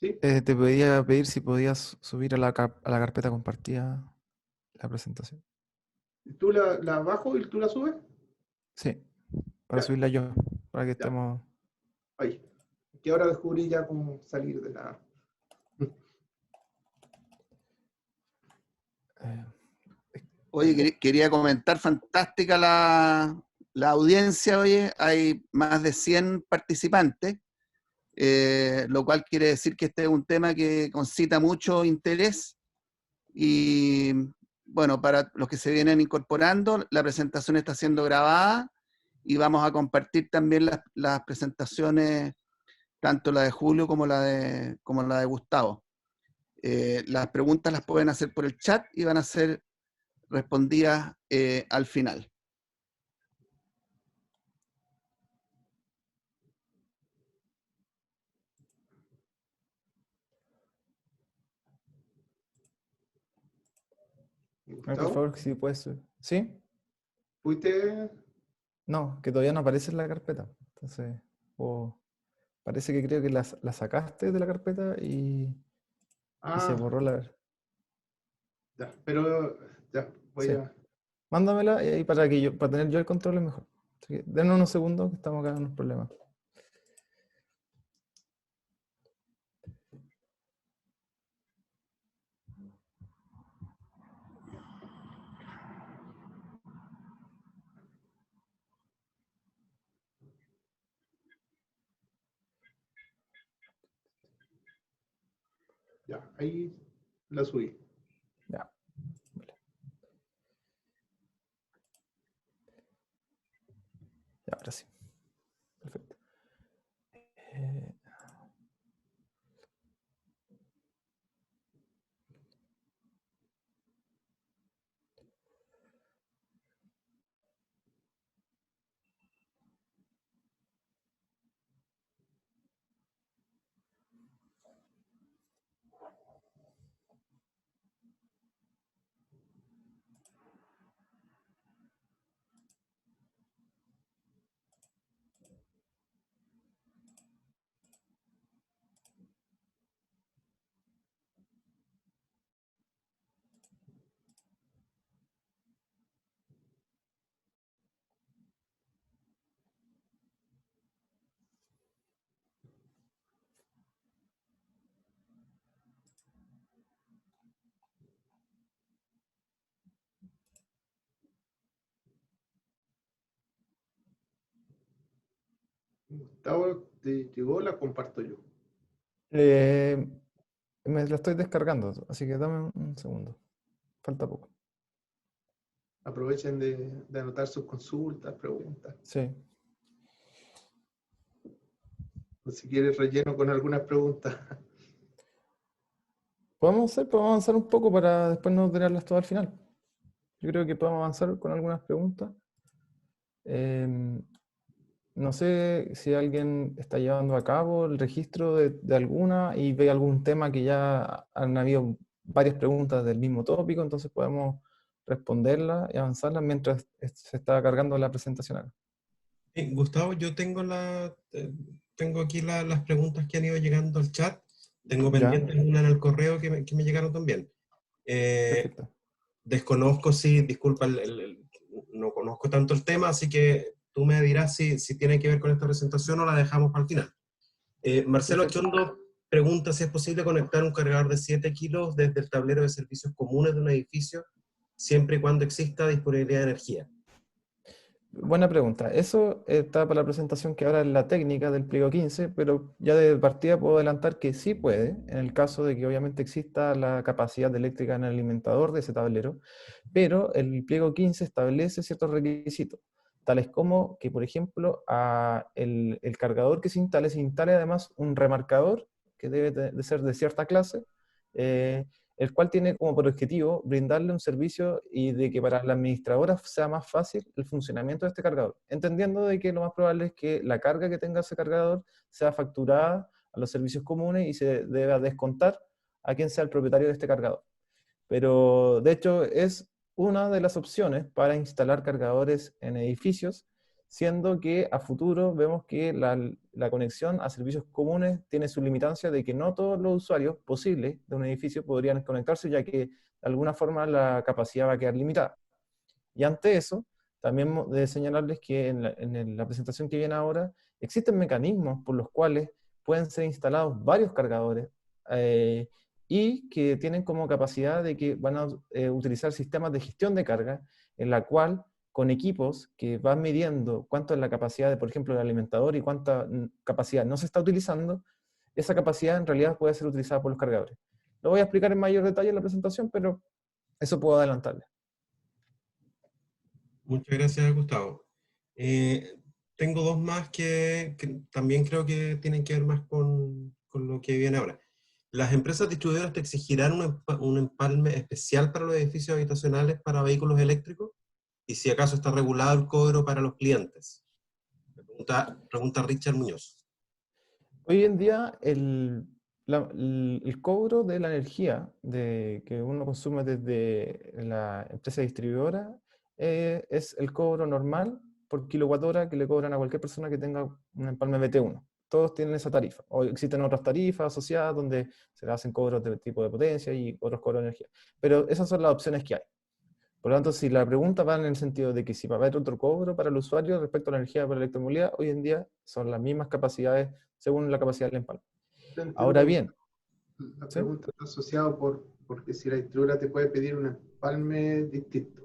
¿Sí? te podía pedir si podías subir a la carpeta compartida la presentación. ¿Tú la bajo y tú la subes? Sí, para Ya, subirla yo, para que ya, estemos... ahí. Que ahora descubrí ya cómo salir de la... eh, Oye, quería comentar, fantástica la audiencia, oye, hay más de 100 participantes, lo cual quiere decir que este es un tema que concita mucho interés, y bueno, para los que se vienen incorporando, la presentación está siendo grabada y vamos a compartir también las presentaciones, tanto la de Julio como la de Gustavo. Las preguntas las pueden hacer por el chat y van a ser respondidas al final. por favor, si puedes subir. ¿Sí? ¿Fuiste? No, que todavía no aparece en la carpeta. Entonces, parece que creo que la sacaste de la carpeta y se borró la... Ya, pero ya, voy Sí. a... Mándamela y ahí para tener yo el control es mejor. Así que denos unos segundos que estamos acá en unos problemas. Ya, ahí la subí. Ya. Vale. Ya, ahora sí. Perfecto. Gustavo, ¿te llegó? La comparto yo. Me la estoy descargando, así que dame un segundo. Falta poco. Aprovechen de anotar sus consultas, preguntas. Sí. O si quieres relleno con algunas preguntas. Podemos avanzar un poco para después no tenerlas todas al final. Yo creo que podemos avanzar con algunas preguntas. no sé si alguien está llevando a cabo el registro de alguna y ve algún tema que ya han habido varias preguntas del mismo tópico, entonces podemos responderlas y avanzarlas mientras se está cargando la presentación acá. Gustavo, yo tengo aquí las preguntas que han ido llegando al chat. Tengo pendientes una en el correo que me llegaron también. Perfecto. Desconozco, sí, disculpa, no conozco tanto el tema, así que tú me dirás si tiene que ver con esta presentación o la dejamos para el final. Marcelo Chondo pregunta si es posible conectar un cargador de 7 kilos desde el tablero de servicios comunes de un edificio, siempre y cuando exista disponibilidad de energía. Buena pregunta. Eso está para la presentación que ahora es la técnica del pliego 15, pero ya de partida puedo adelantar que sí puede, en el caso de que obviamente exista la capacidad eléctrica en el alimentador de ese tablero, pero el pliego 15 establece ciertos requisitos, tales como que, por ejemplo, el cargador que se instale además un remarcador que debe de ser de cierta clase, el cual tiene como por objetivo brindarle un servicio y de que para la administradora sea más fácil el funcionamiento de este cargador, entendiendo de que lo más probable es que la carga que tenga ese cargador sea facturada a los servicios comunes y se deba descontar a quien sea el propietario de este cargador. Pero de hecho es una de las opciones para instalar cargadores en edificios, siendo que a futuro vemos que la conexión a servicios comunes tiene su limitancia de que no todos los usuarios posibles de un edificio podrían conectarse, ya que de alguna forma la capacidad va a quedar limitada. Y ante eso, también de señalarles que en la presentación que viene ahora, existen mecanismos por los cuales pueden ser instalados varios cargadores y que tienen como capacidad de que van a utilizar sistemas de gestión de carga, en la cual con equipos que van midiendo cuánto es la capacidad de, por ejemplo, el alimentador y cuánta capacidad no se está utilizando, esa capacidad en realidad puede ser utilizada por los cargadores. Lo voy a explicar en mayor detalle en la presentación, pero eso puedo adelantarle. Muchas gracias, Gustavo. Tengo dos más que también creo que tienen que ver más con lo que viene ahora. ¿Las empresas distribuidoras te exigirán un empalme especial para los edificios habitacionales para vehículos eléctricos? ¿Y si acaso está regulado el cobro para los clientes? Pregunta Richard Muñoz. Hoy en día el cobro de la energía que uno consume desde la empresa distribuidora es el cobro normal por kilowatt hora que le cobran a cualquier persona que tenga un empalme BT1. Todos tienen esa tarifa. O existen otras tarifas asociadas donde se le hacen cobros de tipo de potencia y otros cobros de energía. Pero esas son las opciones que hay. Por lo tanto, si la pregunta va en el sentido de que si va a haber otro cobro para el usuario respecto a la energía para la electromovilidad, hoy en día son las mismas capacidades según la capacidad del empalme. Ahora bien, la pregunta está asociada porque si la distribuidora te puede pedir un empalme distinto.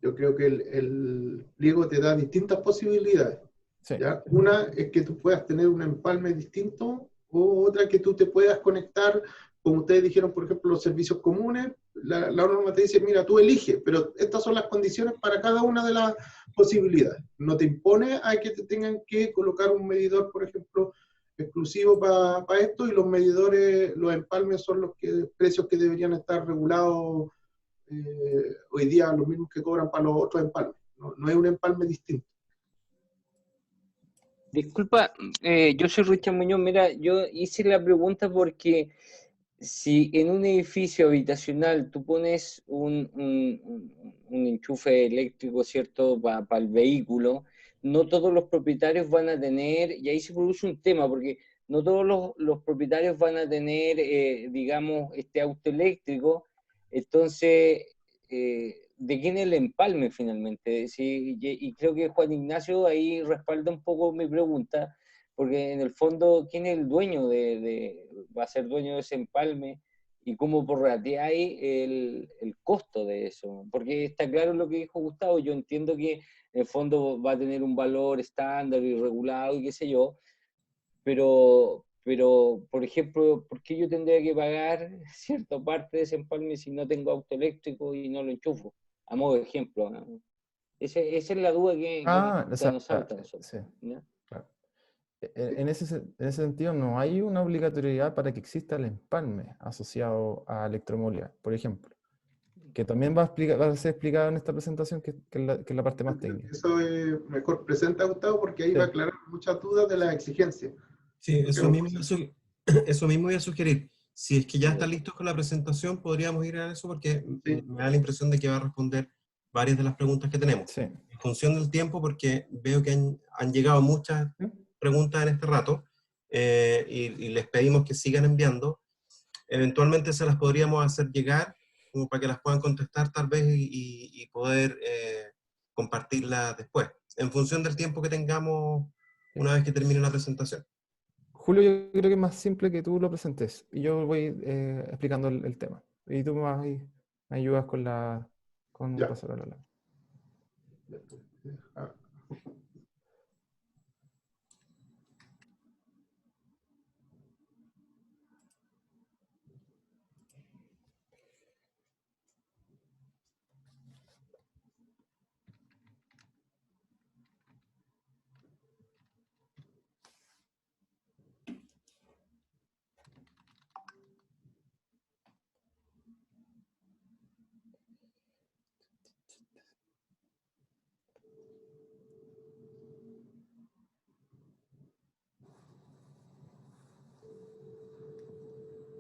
Yo creo que el pliego te da distintas posibilidades. Sí. ¿Ya? Una es que tú puedas tener un empalme distinto, o otra que tú te puedas conectar, como ustedes dijeron, por ejemplo, los servicios comunes. La norma te dice, mira, tú eliges, pero estas son las condiciones para cada una de las posibilidades. No te impone a que te tengan que colocar un medidor, por ejemplo, exclusivo para esto, y los medidores, los empalmes son los precios que deberían estar regulados hoy día, los mismos que cobran para los otros empalmes. No es un empalme distinto. Disculpa, yo soy Richard Muñoz. Mira, yo hice la pregunta porque si en un edificio habitacional tú pones un enchufe eléctrico, ¿cierto?, para el vehículo, no todos los propietarios van a tener, y ahí se produce un tema, porque no todos los propietarios van a tener, digamos, este auto eléctrico. Entonces, ¿de quién es el empalme finalmente? Sí, y creo que Juan Ignacio ahí respalda un poco mi pregunta, porque en el fondo, ¿quién es el dueño va a ser dueño de ese empalme? ¿Y cómo prorrateáis el costo de eso? Porque está claro lo que dijo Gustavo, yo entiendo que en el fondo va a tener un valor estándar y regulado y qué sé yo, pero, por ejemplo, ¿por qué yo tendría que pagar cierta parte de ese empalme si no tengo auto eléctrico y no lo enchufo? A modo de ejemplo, ¿no? Esa es la duda que o sea, nos salta a nosotros, sí, ¿no? claro. En ese sentido, no hay una obligatoriedad para que exista el empalme asociado a electromovilidad, por ejemplo. que también va a ser explicado en esta presentación, que es la parte más técnica. Eso es mejor presenta, Gustavo, porque ahí Sí. va a aclarar muchas dudas de las exigencias. Sí, eso mismo voy a sugerir. Si es que ya está listo con la presentación, podríamos ir a eso porque Sí. me da la impresión de que va a responder varias de las preguntas que tenemos. Sí. En función del tiempo, porque veo que han llegado muchas preguntas en este rato y les pedimos que sigan enviando. Eventualmente se las podríamos hacer llegar como para que las puedan contestar tal vez y poder compartirlas después, en función del tiempo que tengamos una vez que termine la presentación. Julio, yo creo que es más simple que tú lo presentes y yo voy explicando el tema. Y tú me ayudas con Ya. pasar a la. Ah.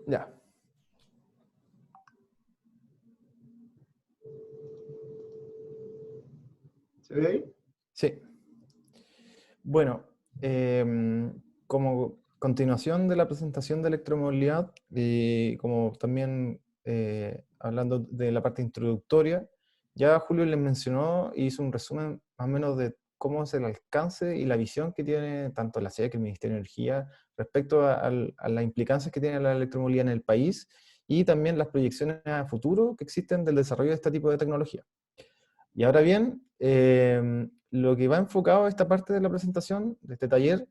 Ya. ¿Se ve ahí? Sí. Bueno, como continuación de la presentación de electromovilidad y como también hablando de la parte introductoria, ya Julio les mencionó y hizo un resumen más o menos de cómo es el alcance y la visión que tiene tanto la SEC, el Ministerio de Energía, respecto a las implicancias que tiene la electromovilidad en el país y también las proyecciones a futuro que existen del desarrollo de este tipo de tecnología. Y ahora bien, lo que va enfocado a esta parte de la presentación, de este taller,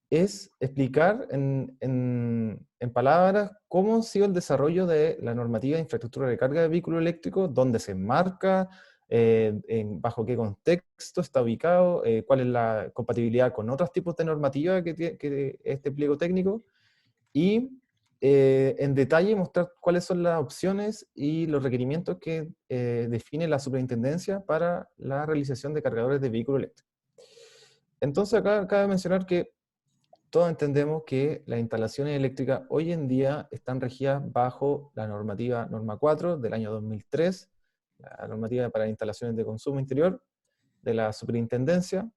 es explicar en palabras cómo ha sido el desarrollo de la normativa de infraestructura de carga de vehículos eléctricos, dónde se enmarca, bajo qué contexto está ubicado, cuál es la compatibilidad con otros tipos de normativa que este pliego técnico, y en detalle mostrar cuáles son las opciones y los requerimientos que define la superintendencia para la realización de cargadores de vehículos eléctricos. Entonces acá cabe mencionar que todos entendemos que las instalaciones eléctricas hoy en día están regidas bajo la norma 4 del año 2003, la normativa para instalaciones de consumo interior de la superintendencia,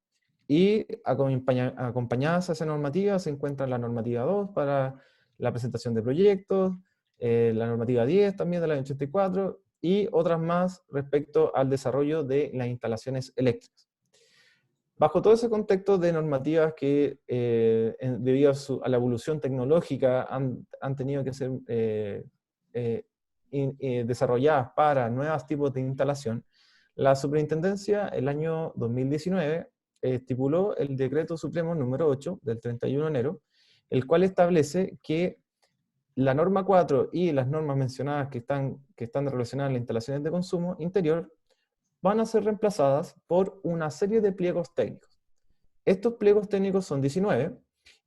y acompañadas a esa normativa se encuentra la normativa 2 para la presentación de proyectos, la normativa 10 también de la 84 y otras más respecto al desarrollo de las instalaciones eléctricas. Bajo todo ese contexto de normativas que debido a la evolución tecnológica han tenido que ser desarrolladas para nuevos tipos de instalación, la superintendencia el año 2019 estipuló el decreto supremo número 8 del 31 de enero, el cual establece que la norma 4 y las normas mencionadas que están relacionadas a las instalaciones de consumo interior van a ser reemplazadas por una serie de pliegos técnicos. Estos pliegos técnicos son 19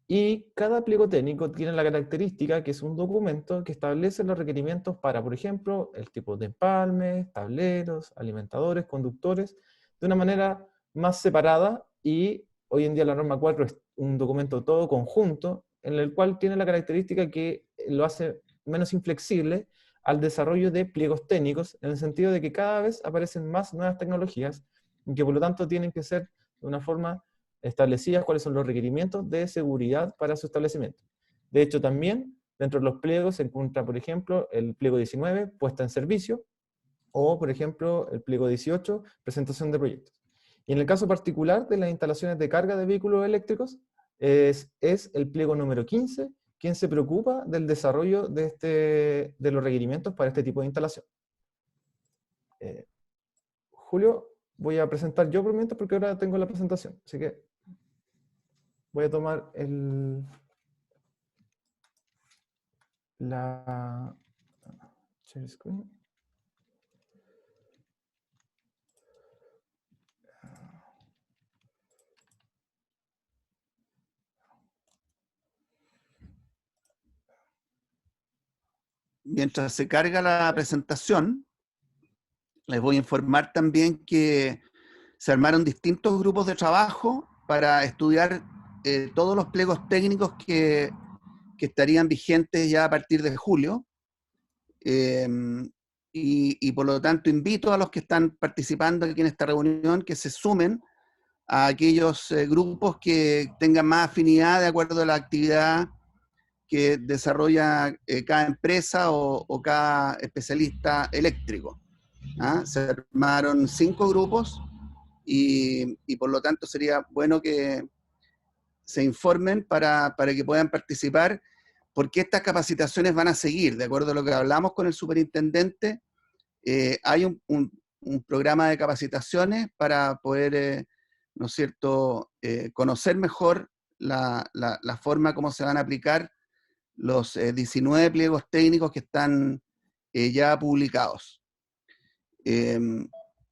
y cada pliego técnico tiene la característica que es un documento que establece los requerimientos para, por ejemplo, el tipo de empalmes, tableros, alimentadores, conductores, de una manera más separada, y hoy en día la norma 4 es un documento todo conjunto en el cual tiene la característica que lo hace menos inflexible al desarrollo de pliegos técnicos, en el sentido de que cada vez aparecen más nuevas tecnologías y que por lo tanto tienen que ser de una forma establecidas cuáles son los requerimientos de seguridad para su establecimiento. De hecho, también dentro de los pliegos se encuentra, por ejemplo, el pliego 19, puesta en servicio, o, por ejemplo, el pliego 18, presentación de proyectos. Y en el caso particular de las instalaciones de carga de vehículos eléctricos, es el pliego número 15, quien se preocupa del desarrollo de los requerimientos para este tipo de instalación. Julio, voy a presentar yo por mientras porque ahora tengo la presentación, así que voy a tomar la share screen. Mientras se carga la presentación, les voy a informar también que se armaron distintos grupos de trabajo para estudiar todos los pliegos técnicos que estarían vigentes ya a partir de julio. Y por lo tanto invito a los que están participando aquí en esta reunión que se sumen a aquellos grupos que tengan más afinidad de acuerdo a la actividad que desarrolla cada empresa o cada especialista eléctrico. Se armaron 5 grupos y por lo tanto sería bueno que se informen para que puedan participar, porque estas capacitaciones van a seguir, de acuerdo a lo que hablamos con el superintendente. Hay un programa de capacitaciones para poder, ¿no es cierto?, conocer mejor la forma como se van a aplicar los 19 pliegos técnicos que están ya publicados.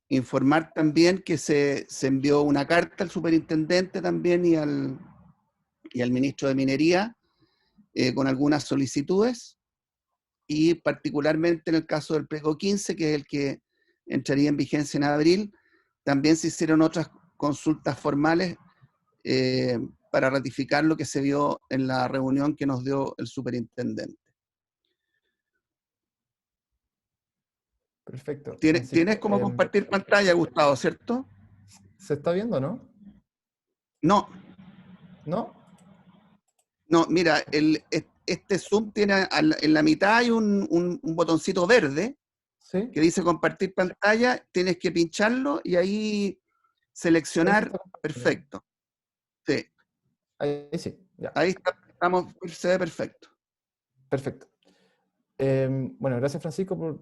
Informar también que se envió una carta al superintendente también y al ministro de Minería con algunas solicitudes, y particularmente en el caso del pliego 15, que es el que entraría en vigencia en abril, también se hicieron otras consultas formales para ratificar lo que se vio en la reunión que nos dio el superintendente. Perfecto. ¿Tienes cómo compartir pantalla, Gustavo, cierto? ¿Se está viendo, no? No. ¿No? No, mira, este Zoom tiene en la mitad hay un botoncito verde, ¿sí?, que dice compartir pantalla. Tienes que pincharlo y ahí seleccionar. Perfecto. Sí. Ahí sí, ya. Ahí estamos, se ve perfecto. Perfecto. Bueno, gracias Francisco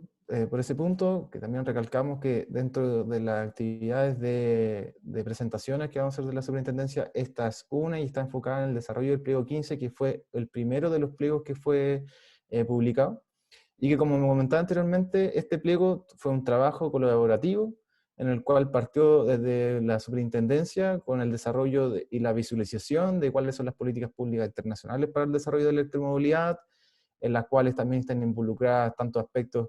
por ese punto, que también recalcamos que dentro de las actividades de presentaciones que vamos a hacer de la superintendencia, esta es una y está enfocada en el desarrollo del pliego 15, que fue el primero de los pliegos que fue publicado, y que, como me comentaba anteriormente, este pliego fue un trabajo colaborativo en el cual partió desde la superintendencia con el desarrollo y la visualización de cuáles son las políticas públicas internacionales para el desarrollo de la electromovilidad, en las cuales también están involucradas tantos aspectos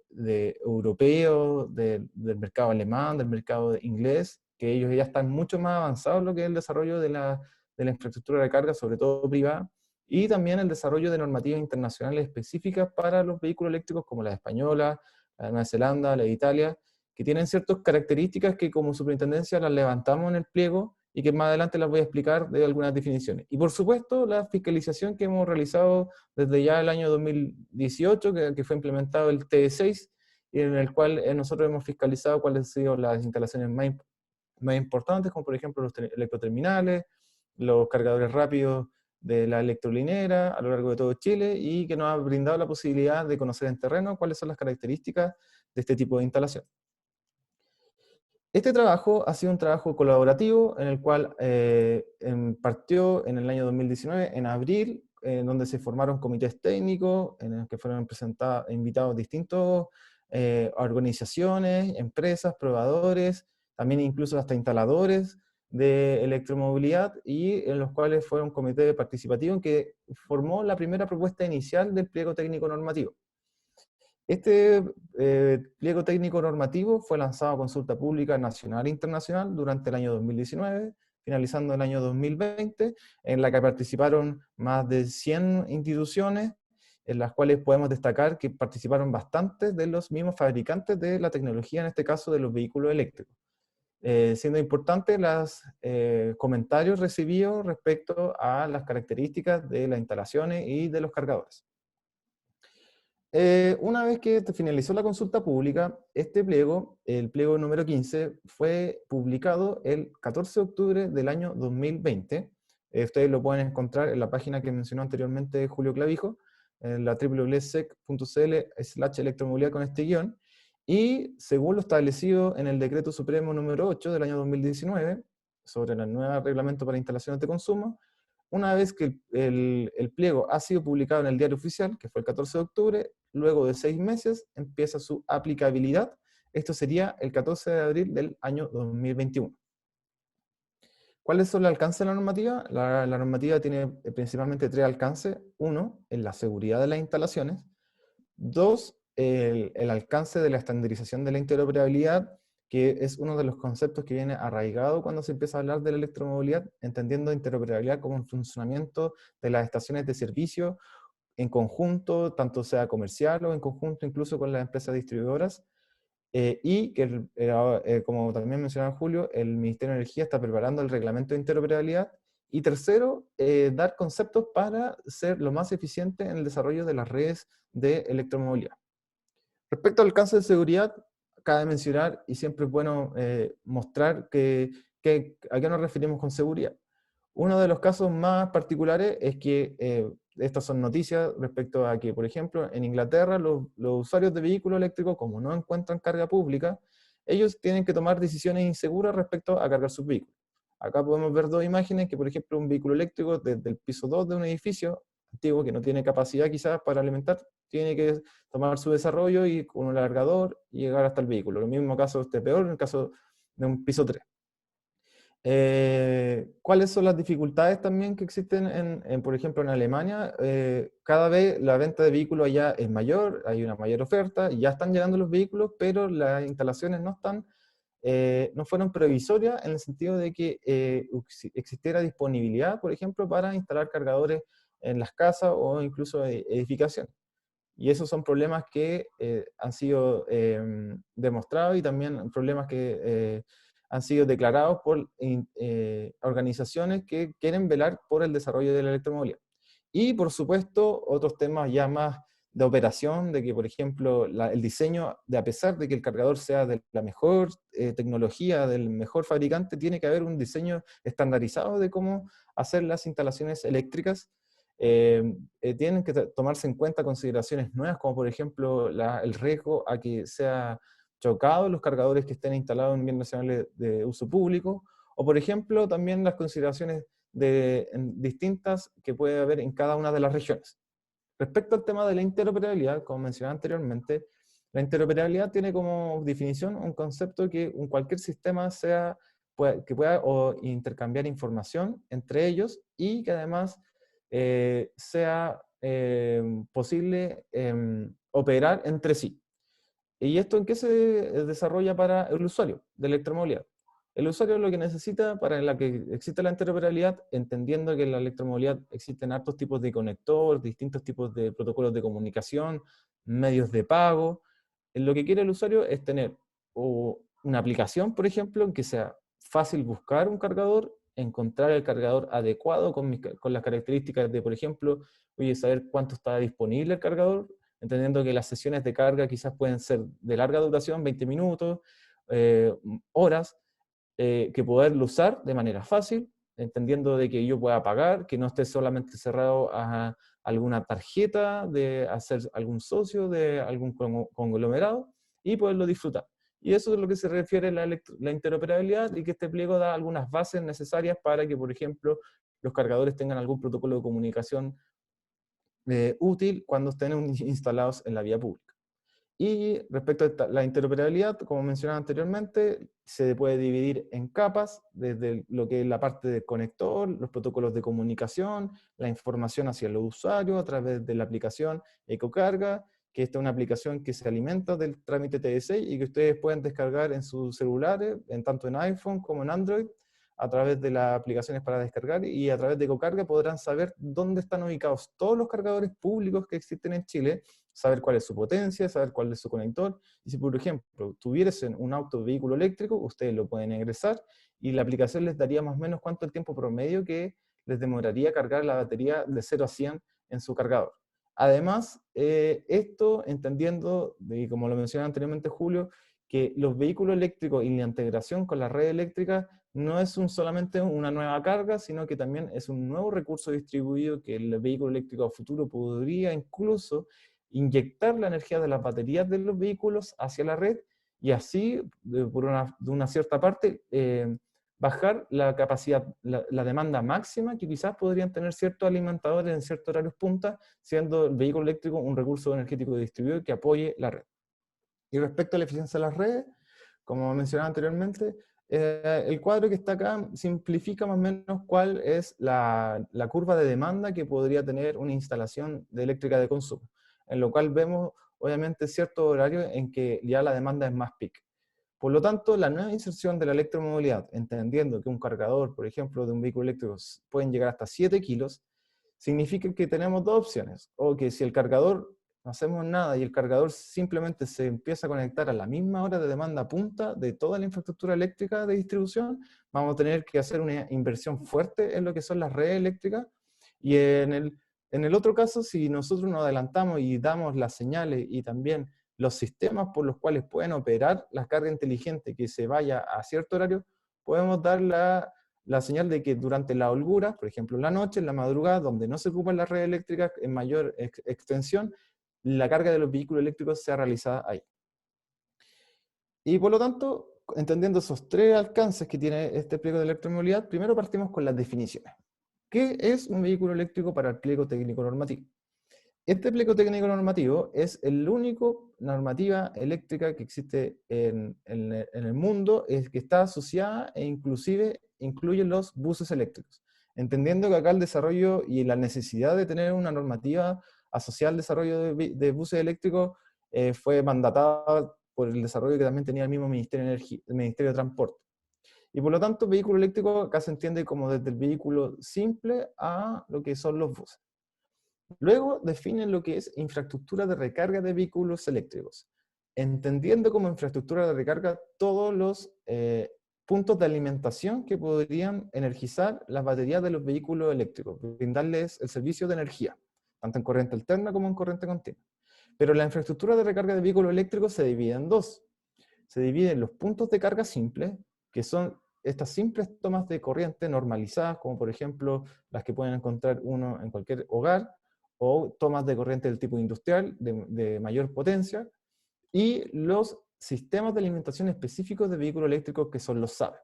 de europeos, del mercado alemán, del mercado inglés, que ellos ya están mucho más avanzados en lo que es el desarrollo de la infraestructura de carga, sobre todo privada, y también el desarrollo de normativas internacionales específicas para los vehículos eléctricos, como la española, la de Nueva Zelanda, la de Italia, que tienen ciertas características que como superintendencia las levantamos en el pliego, y que más adelante las voy a explicar de algunas definiciones. Y por supuesto, la fiscalización que hemos realizado desde ya el año 2018, que fue implementado el TE6, y en el cual nosotros hemos fiscalizado cuáles han sido las instalaciones más importantes, como por ejemplo los electroterminales, los cargadores rápidos de la electrolinera a lo largo de todo Chile, y que nos ha brindado la posibilidad de conocer en terreno cuáles son las características de este tipo de instalación. Este trabajo ha sido un trabajo colaborativo en el cual partió en el año 2019, en abril, donde se formaron comités técnicos, en los que fueron invitados distintas organizaciones, empresas, probadores, también incluso hasta instaladores de electromovilidad, y en los cuales fue un comité participativo que formó la primera propuesta inicial del pliego técnico normativo. Este pliego técnico normativo fue lanzado a consulta pública nacional e internacional durante el año 2019, finalizando el año 2020, en la que participaron más de 100 instituciones, en las cuales podemos destacar que participaron bastantes de los mismos fabricantes de la tecnología, en este caso de los vehículos eléctricos. Siendo importantes los comentarios recibidos respecto a las características de las instalaciones y de los cargadores. Una vez que finalizó la consulta pública, este pliego, el pliego número 15, fue publicado el 14 de octubre del año 2020. Ustedes lo pueden encontrar en la página que mencionó anteriormente Julio Clavijo, en la www.sec.cl/electromovilidad con este guión, y según lo establecido en el Decreto Supremo número 8 del año 2019, sobre el nuevo reglamento para instalaciones de consumo, una vez que el pliego ha sido publicado en el Diario Oficial, que fue el 14 de octubre, luego de 6 meses empieza su aplicabilidad. Esto sería el 14 de abril del año 2021. ¿Cuáles son los alcances de la normativa? La normativa tiene principalmente 3 alcances. 1, en la seguridad de las instalaciones. 2, el alcance de la estandarización de la interoperabilidad, que es uno de los conceptos que viene arraigado cuando se empieza a hablar de la electromovilidad, entendiendo interoperabilidad como un funcionamiento de las estaciones de servicio en conjunto, tanto sea comercial o en conjunto incluso con las empresas distribuidoras, y que, como también mencionaba Julio, el Ministerio de Energía está preparando el reglamento de interoperabilidad. Y tercero, dar conceptos para ser lo más eficiente en el desarrollo de las redes de electromovilidad. Respecto al alcance de seguridad, cabe mencionar, y siempre es bueno mostrar a qué nos referimos con seguridad. Uno de los casos más particulares es que estas son noticias respecto a que, por ejemplo, en Inglaterra los usuarios de vehículos eléctricos, como no encuentran carga pública, ellos tienen que tomar decisiones inseguras respecto a cargar sus vehículos. Acá podemos ver dos imágenes que, por ejemplo, un vehículo eléctrico desde el piso 2 de un edificio antiguo que no tiene capacidad quizás para alimentar, tiene que tomar su desarrollo y con un alargador y llegar hasta el vehículo. Lo mismo caso peor en el caso de un piso 3. ¿Cuáles son las dificultades también que existen por ejemplo, en Alemania? Cada vez la venta de vehículos allá es mayor, hay una mayor oferta, ya están llegando los vehículos, pero las instalaciones no fueron previsorias en el sentido de que existiera disponibilidad, por ejemplo, para instalar cargadores en las casas o incluso edificaciones. Y esos son problemas que han sido demostrados y también problemas que han sido declarados por organizaciones que quieren velar por el desarrollo de la electromovilidad. Y por supuesto, otros temas ya más de operación, de que por ejemplo el diseño, a pesar de que el cargador sea de la mejor tecnología, del mejor fabricante, tiene que haber un diseño estandarizado de cómo hacer las instalaciones eléctricas. Tienen que tomarse en cuenta consideraciones nuevas, como por ejemplo el riesgo a que sea chocados los cargadores que estén instalados en bienes nacionales de uso público, o por ejemplo también las consideraciones distintas que puede haber en cada una de las regiones. Respecto al tema de la interoperabilidad, como mencioné anteriormente, la interoperabilidad tiene como definición un concepto que cualquier sistema que pueda intercambiar información entre ellos y que además sea posible operar entre sí. ¿Y esto en qué se desarrolla para el usuario de electromovilidad? El usuario lo que necesita para la que existe la interoperabilidad, entendiendo que en la electromovilidad existen hartos tipos de conector, distintos tipos de protocolos de comunicación, medios de pago. Lo que quiere el usuario es tener una aplicación, por ejemplo, en que sea fácil buscar un cargador, encontrar el cargador adecuado con las características de, por ejemplo, saber cuánto está disponible el cargador, entendiendo que las sesiones de carga quizás pueden ser de larga duración, 20 minutos, horas, que poderlo usar de manera fácil, entendiendo de que yo pueda pagar, que no esté solamente cerrado a alguna tarjeta de hacer algún socio de algún conglomerado y poderlo disfrutar. Y eso es lo que se refiere a la interoperabilidad, y que este pliego da algunas bases necesarias para que, por ejemplo, los cargadores tengan algún protocolo de comunicación útil cuando estén instalados en la vía pública. Y respecto a la interoperabilidad, como mencionaba anteriormente, se puede dividir en capas, desde lo que es la parte del conector, los protocolos de comunicación, la información hacia los usuarios a través de la aplicación EcoCarga, que esta es una aplicación que se alimenta del trámite TD6 y que ustedes pueden descargar en sus celulares, tanto en iPhone como en Android, a través de las aplicaciones para descargar, y a través de EcoCarga podrán saber dónde están ubicados todos los cargadores públicos que existen en Chile, saber cuál es su potencia, saber cuál es su conector, y si por ejemplo tuviesen un vehículo eléctrico, ustedes lo pueden ingresar y la aplicación les daría más o menos cuánto el tiempo promedio que les demoraría cargar la batería de 0 a 100 en su cargador. Además, esto entendiendo, como lo mencioné anteriormente Julio, que los vehículos eléctricos y la integración con la red eléctrica no es solamente una nueva carga, sino que también es un nuevo recurso distribuido que el vehículo eléctrico a futuro podría incluso inyectar la energía de las baterías de los vehículos hacia la red y así, de una cierta parte, bajar la capacidad, la demanda máxima que quizás podrían tener ciertos alimentadores en ciertos horarios punta, siendo el vehículo eléctrico un recurso energético distribuido que apoye la red. Y respecto a la eficiencia de las redes, como mencionaba anteriormente, el cuadro que está acá simplifica más o menos cuál es la curva de demanda que podría tener una instalación de eléctrica de consumo, en lo cual vemos obviamente cierto horario en que ya la demanda es más peak. Por lo tanto, la nueva inserción de la electromovilidad, entendiendo que un cargador, por ejemplo, de un vehículo eléctrico pueden llegar hasta 7 kilos, significa que tenemos dos opciones, o que si el cargador no hacemos nada y el cargador simplemente se empieza a conectar a la misma hora de demanda punta de toda la infraestructura eléctrica de distribución, vamos a tener que hacer una inversión fuerte en lo que son las redes eléctricas, y en el otro caso, si nosotros nos adelantamos y damos las señales y también los sistemas por los cuales pueden operar la carga inteligente que se vaya a cierto horario, podemos dar la señal de que durante la holgura, por ejemplo en la noche, en la madrugada, donde no se ocupan las redes eléctricas en mayor extensión, la carga de los vehículos eléctricos sea realizada ahí. Y por lo tanto, entendiendo esos tres alcances que tiene este pliego de electromovilidad, primero partimos con las definiciones. ¿Qué es un vehículo eléctrico para el pliego técnico normativo? Este pliego técnico normativo es el único normativa eléctrica que existe en el mundo, es que está asociada e inclusive incluye los buses eléctricos. Entendiendo que acá el desarrollo y la necesidad de tener una normativa asociada al desarrollo de buses eléctricos fue mandatada por el desarrollo que también tenía el mismo Ministerio de Energía, el Ministerio de Transporte. Y por lo tanto, vehículo eléctrico acá se entiende como desde el vehículo simple a lo que son los buses. Luego definen lo que es infraestructura de recarga de vehículos eléctricos, entendiendo como infraestructura de recarga todos los puntos de alimentación que podrían energizar las baterías de los vehículos eléctricos, brindarles el servicio de energía, tanto en corriente alterna como en corriente continua. Pero la infraestructura de recarga de vehículos eléctricos se divide en dos. Se divide en los puntos de carga simples, que son estas simples tomas de corriente normalizadas, como por ejemplo las que pueden encontrar uno en cualquier hogar, o tomas de corriente del tipo industrial de mayor potencia, y los sistemas de alimentación específicos de vehículos eléctricos que son los SAB.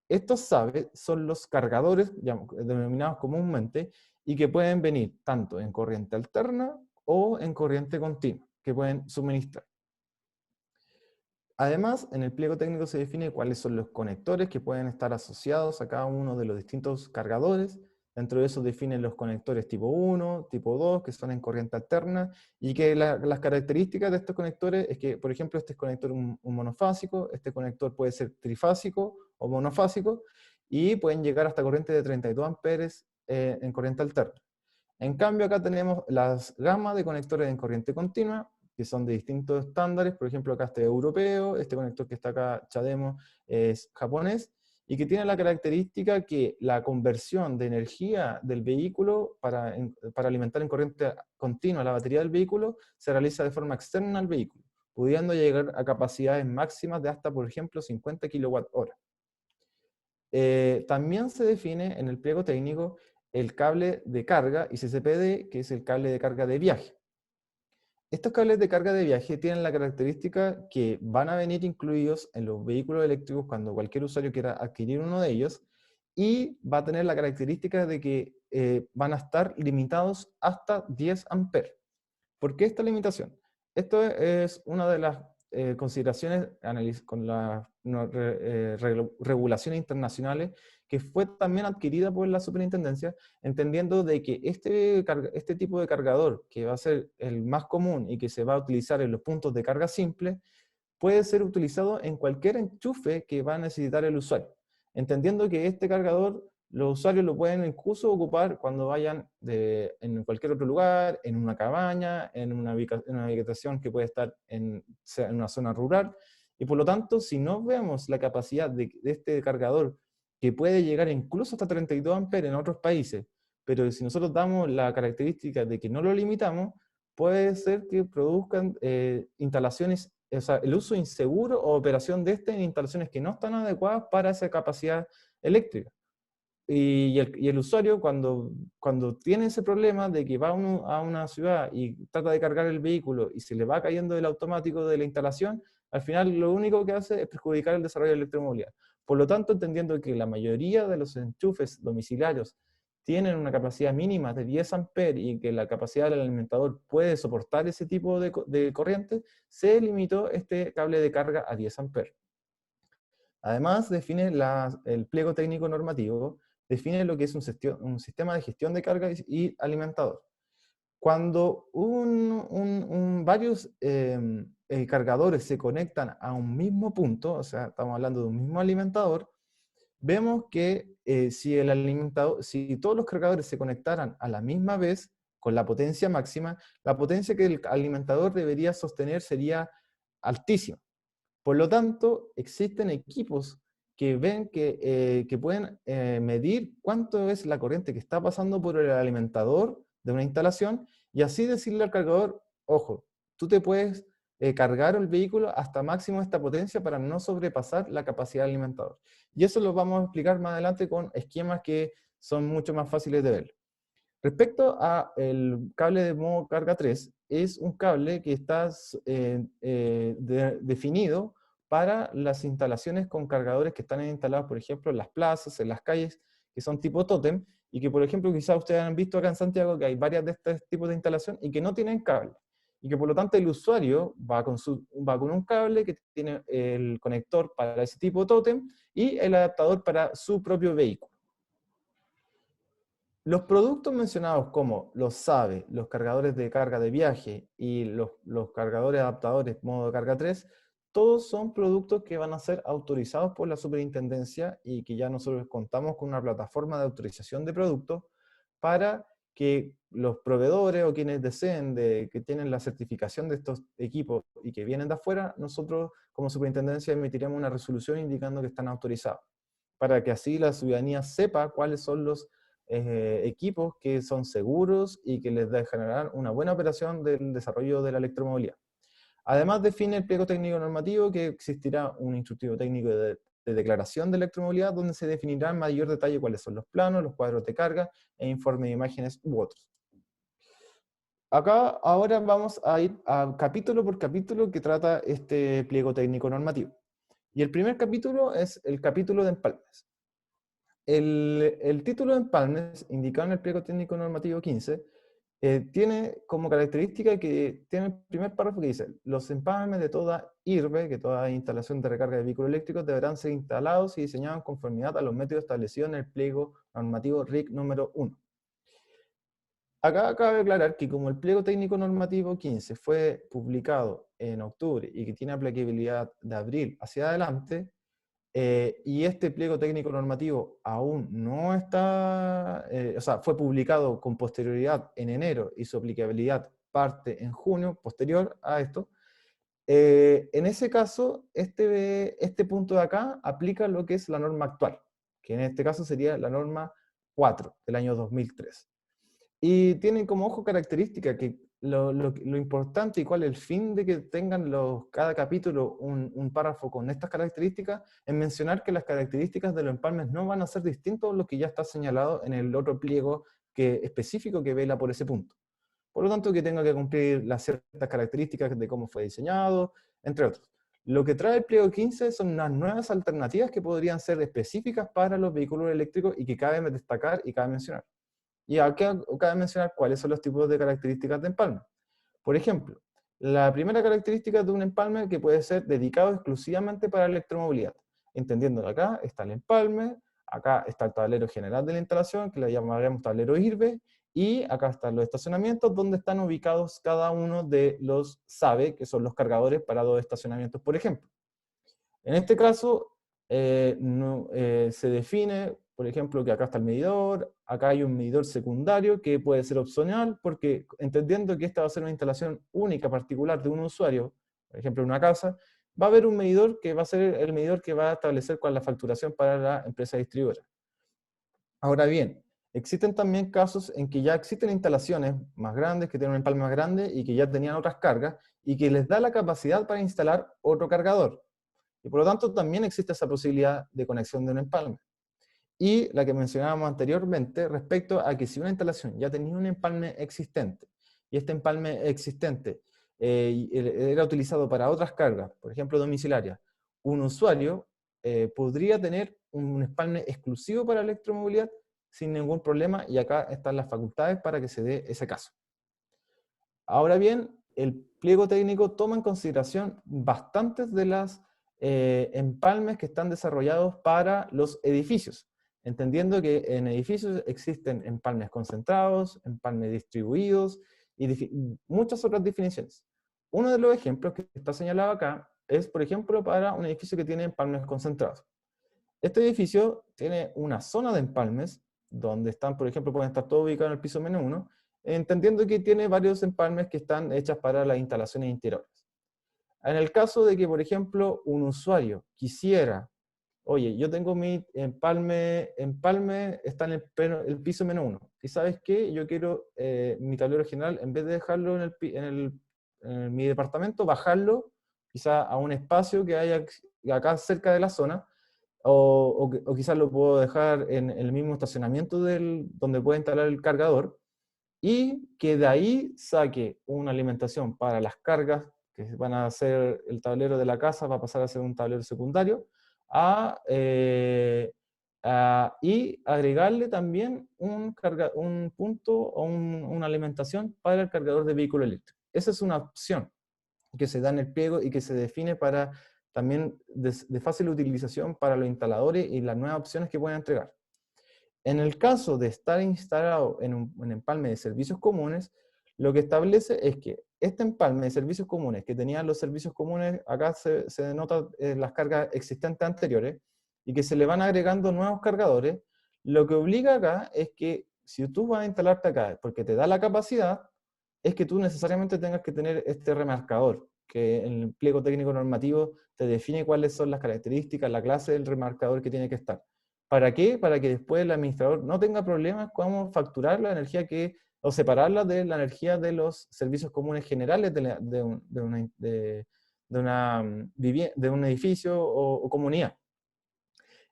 Estos SAB son los cargadores, denominados comúnmente, y que pueden venir tanto en corriente alterna o en corriente continua, que pueden suministrar. Además, en el pliego técnico se define cuáles son los conectores que pueden estar asociados a cada uno de los distintos cargadores. Dentro de eso definen los conectores tipo 1, tipo 2, que son en corriente alterna, y que las características de estos conectores es que, por ejemplo, este es conector un monofásico, este conector puede ser trifásico o monofásico, y pueden llegar hasta corriente de 32 amperes en corriente alterna. En cambio, acá tenemos las gamas de conectores en corriente continua, que son de distintos estándares. Por ejemplo, acá este es europeo, este conector que está acá, CHAdeMO, es japonés, y que tiene la característica que la conversión de energía del vehículo para alimentar en corriente continua la batería del vehículo se realiza de forma externa al vehículo, pudiendo llegar a capacidades máximas de hasta, por ejemplo, 50 kWh. También se define en el pliego técnico el cable de carga y CCPD, que es el cable de carga de viaje. Estos cables de carga de viaje tienen la característica que van a venir incluidos en los vehículos eléctricos cuando cualquier usuario quiera adquirir uno de ellos, y va a tener la característica de que van a estar limitados hasta 10 amperes. ¿Por qué esta limitación? Esto es una de las consideraciones con las regulaciones internacionales que fue también adquirida por la superintendencia, entendiendo de que este tipo de cargador, que va a ser el más común y que se va a utilizar en los puntos de carga simple, puede ser utilizado en cualquier enchufe que va a necesitar el usuario, entendiendo que este cargador los usuarios lo pueden incluso ocupar cuando vayan en cualquier otro lugar, en una cabaña, en una habitación que puede estar en una zona rural, y por lo tanto, si no vemos la capacidad de este cargador, que puede llegar incluso hasta 32 amperes en otros países, pero si nosotros damos la característica de que no lo limitamos, puede ser que produzcan instalaciones, o sea, el uso inseguro o operación de en instalaciones que no están adecuadas para esa capacidad eléctrica. Y el usuario cuando tiene ese problema de que va a una ciudad y trata de cargar el vehículo y se le va cayendo el automático de la instalación, al final lo único que hace es perjudicar el desarrollo de la electromovilidad. Por lo tanto, entendiendo que la mayoría de los enchufes domiciliarios tienen una capacidad mínima de 10 amperes y que la capacidad del alimentador puede soportar ese tipo de corriente, se limitó este cable de carga a 10 amperes. Además, define el pliego técnico normativo, define lo que es un sistema de gestión de carga y alimentador. cuando varios cargadores se conectan a un mismo punto, o sea, estamos hablando de un mismo alimentador, vemos que si todos los cargadores se conectaran a la misma vez, con la potencia máxima, la potencia que el alimentador debería sostener sería altísima. Por lo tanto, existen equipos que ven que pueden medir cuánto es la corriente que está pasando por el alimentador de una instalación, y así decirle al cargador, ojo, tú te puedes cargar el vehículo hasta máximo esta potencia para no sobrepasar la capacidad del alimentador. Y eso lo vamos a explicar más adelante con esquemas que son mucho más fáciles de ver. Respecto al cable de modo carga 3, es un cable que está definido para las instalaciones con cargadores que están instalados, por ejemplo, en las plazas, en las calles, que son tipo tótem, y que, por ejemplo, quizás ustedes han visto acá en Santiago que hay varias de estos tipos de instalación y que no tienen cable. Y que por lo tanto el usuario va con un cable que tiene el conector para ese tipo de tótem y el adaptador para su propio vehículo. Los productos mencionados como los SAVE, los cargadores de carga de viaje y los cargadores adaptadores modo carga 3, todos son productos que van a ser autorizados por la superintendencia y que ya nosotros contamos con una plataforma de autorización de productos para que los proveedores o quienes deseen que tienen la certificación de estos equipos y que vienen de afuera, nosotros como superintendencia emitiremos una resolución indicando que están autorizados, para que así la ciudadanía sepa cuáles son los equipos que son seguros y que les generarán una buena operación del desarrollo de la electromovilidad. Además define el pliego técnico normativo que existirá un instructivo técnico de declaración de electromovilidad donde se definirá en mayor detalle cuáles son los planos, los cuadros de carga e informe de imágenes u otros. Acá ahora vamos a ir a capítulo por capítulo que trata este pliego técnico normativo. Y el primer capítulo es el capítulo de empalmes. El título de empalmes, indicado en el pliego técnico normativo 15, tiene como característica que tiene el primer párrafo que dice: los empalmes de toda IRB, que toda instalación de recarga de vehículos eléctricos, deberán ser instalados y diseñados en conformidad a los métodos establecidos en el pliego normativo RIC número 1. Acá cabe aclarar que como el pliego técnico normativo 15 fue publicado en octubre y que tiene aplicabilidad de abril hacia adelante, y este pliego técnico normativo aún no está, o sea, fue publicado con posterioridad en enero y su aplicabilidad parte en junio, posterior a esto. En ese caso, este punto de acá aplica lo que es la norma actual, que en este caso sería la norma 4 del año 2003. Y tienen como ojo característica que lo importante y cuál es el fin de que tengan cada capítulo un párrafo con estas características, es mencionar que las características de los empalmes no van a ser distintos a lo que ya está señalado en el otro pliego específico que vela por ese punto. Por lo tanto, que tenga que cumplir las ciertas características de cómo fue diseñado, entre otros. Lo que trae el pliego 15 son unas nuevas alternativas que podrían ser específicas para los vehículos eléctricos y que cabe destacar y cabe mencionar. Y acá cabe mencionar cuáles son los tipos de características de empalme. Por ejemplo, la primera característica de un empalme que puede ser dedicado exclusivamente para electromovilidad. Entendiendo que acá está el empalme, acá está el tablero general de la instalación, que le llamaremos tablero IRB, y acá están los estacionamientos donde están ubicados cada uno de los SAVE, que son los cargadores para 2 estacionamientos, por ejemplo. En este caso, se define, por ejemplo, que acá está el medidor, acá hay un medidor secundario que puede ser opcional, porque entendiendo que esta va a ser una instalación única, particular de un usuario, por ejemplo, en una casa, va a haber un medidor que va a ser el medidor que va a establecer cuál es la facturación para la empresa distribuidora. Ahora bien, existen también casos en que ya existen instalaciones más grandes, que tienen un empalme más grande y que ya tenían otras cargas, y que les da la capacidad para instalar otro cargador. Y por lo tanto también existe esa posibilidad de conexión de un empalme. Y la que mencionábamos anteriormente respecto a que si una instalación ya tenía un empalme existente, y este empalme existente era utilizado para otras cargas, por ejemplo domiciliarias, un usuario podría tener un empalme exclusivo para electromovilidad sin ningún problema, y acá están las facultades para que se dé ese caso. Ahora bien, el pliego técnico toma en consideración bastantes de las empalmes que están desarrollados para los edificios, entendiendo que en edificios existen empalmes concentrados, empalmes distribuidos, y muchas otras definiciones. Uno de los ejemplos que está señalado acá es, por ejemplo, para un edificio que tiene empalmes concentrados. Este edificio tiene una zona de empalmes, donde están, por ejemplo, pueden estar todos ubicados en el piso -1, entendiendo que tiene varios empalmes que están hechas para las instalaciones interiores. En el caso de que, por ejemplo, un usuario quisiera, oye, yo tengo mi empalme está en el piso -1, y ¿sabes qué? Yo quiero mi tablero general, en vez de dejarlo en mi departamento, bajarlo quizá a un espacio que haya acá cerca de la zona, o quizás lo puedo dejar en el mismo estacionamiento donde puedo instalar el cargador, y que de ahí saque una alimentación para las cargas, que van a ser el tablero de la casa, va a pasar a ser un tablero secundario, y agregarle también un punto o una alimentación para el cargador de vehículo eléctrico. Esa es una opción que se da en el pliego y que se define para también de fácil utilización para los instaladores y las nuevas opciones que pueden entregar. En el caso de estar instalado en un empalme de servicios comunes, lo que establece es que este empalme de servicios comunes que tenían los servicios comunes, acá se denota las cargas existentes anteriores, y que se le van agregando nuevos cargadores, lo que obliga acá es que si tú vas a instalarte acá porque te da la capacidad, es que tú necesariamente tengas que tener este remarcador, que en el pliego técnico normativo te define cuáles son las características, la clase del remarcador que tiene que estar. ¿Para qué? Para que después el administrador no tenga problemas con facturar la energía o separarla de la energía de los servicios comunes generales de un edificio o comunidad.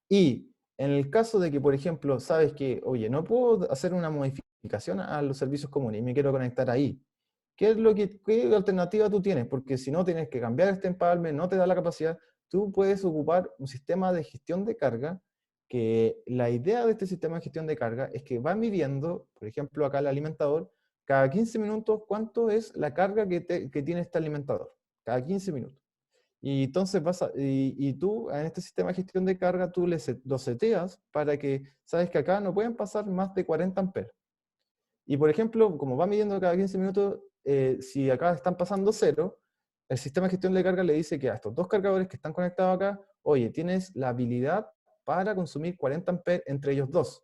Y en el caso de que, por ejemplo, sabes que, oye, no puedo hacer una modificación a los servicios comunes y me quiero conectar ahí, ¿qué alternativa tú tienes? Porque si no tienes que cambiar este empalme, no te da la capacidad, tú puedes ocupar un sistema de gestión de carga, que la idea de este sistema de gestión de carga es que va midiendo, por ejemplo, acá el alimentador, cada 15 minutos, ¿cuánto es la carga que tiene este alimentador? Cada 15 minutos. Y entonces tú en este sistema de gestión de carga, tú lo seteas para que, sabes que acá no pueden pasar más de 40 amperes. Y por ejemplo, como va midiendo cada 15 minutos, si acá están pasando 0, el sistema de gestión de carga le dice que a estos dos cargadores que están conectados acá, oye, tienes la habilidad para consumir 40 amperes entre ellos dos,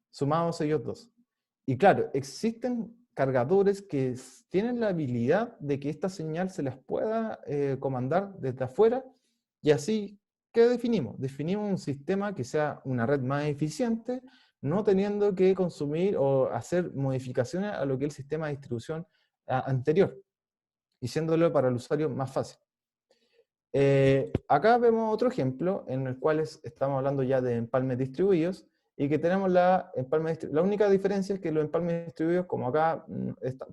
sumados ellos dos. Y claro, existen cargadores que tienen la habilidad de que esta señal se las pueda comandar desde afuera, y así, ¿qué definimos? Definimos un sistema que sea una red más eficiente, no teniendo que consumir o hacer modificaciones a lo que es el sistema de distribución anterior, y siéndolo para el usuario más fácil. Acá vemos otro ejemplo en el cual estamos hablando ya de empalmes distribuidos, y que tenemos la única diferencia es que los empalmes distribuidos, como acá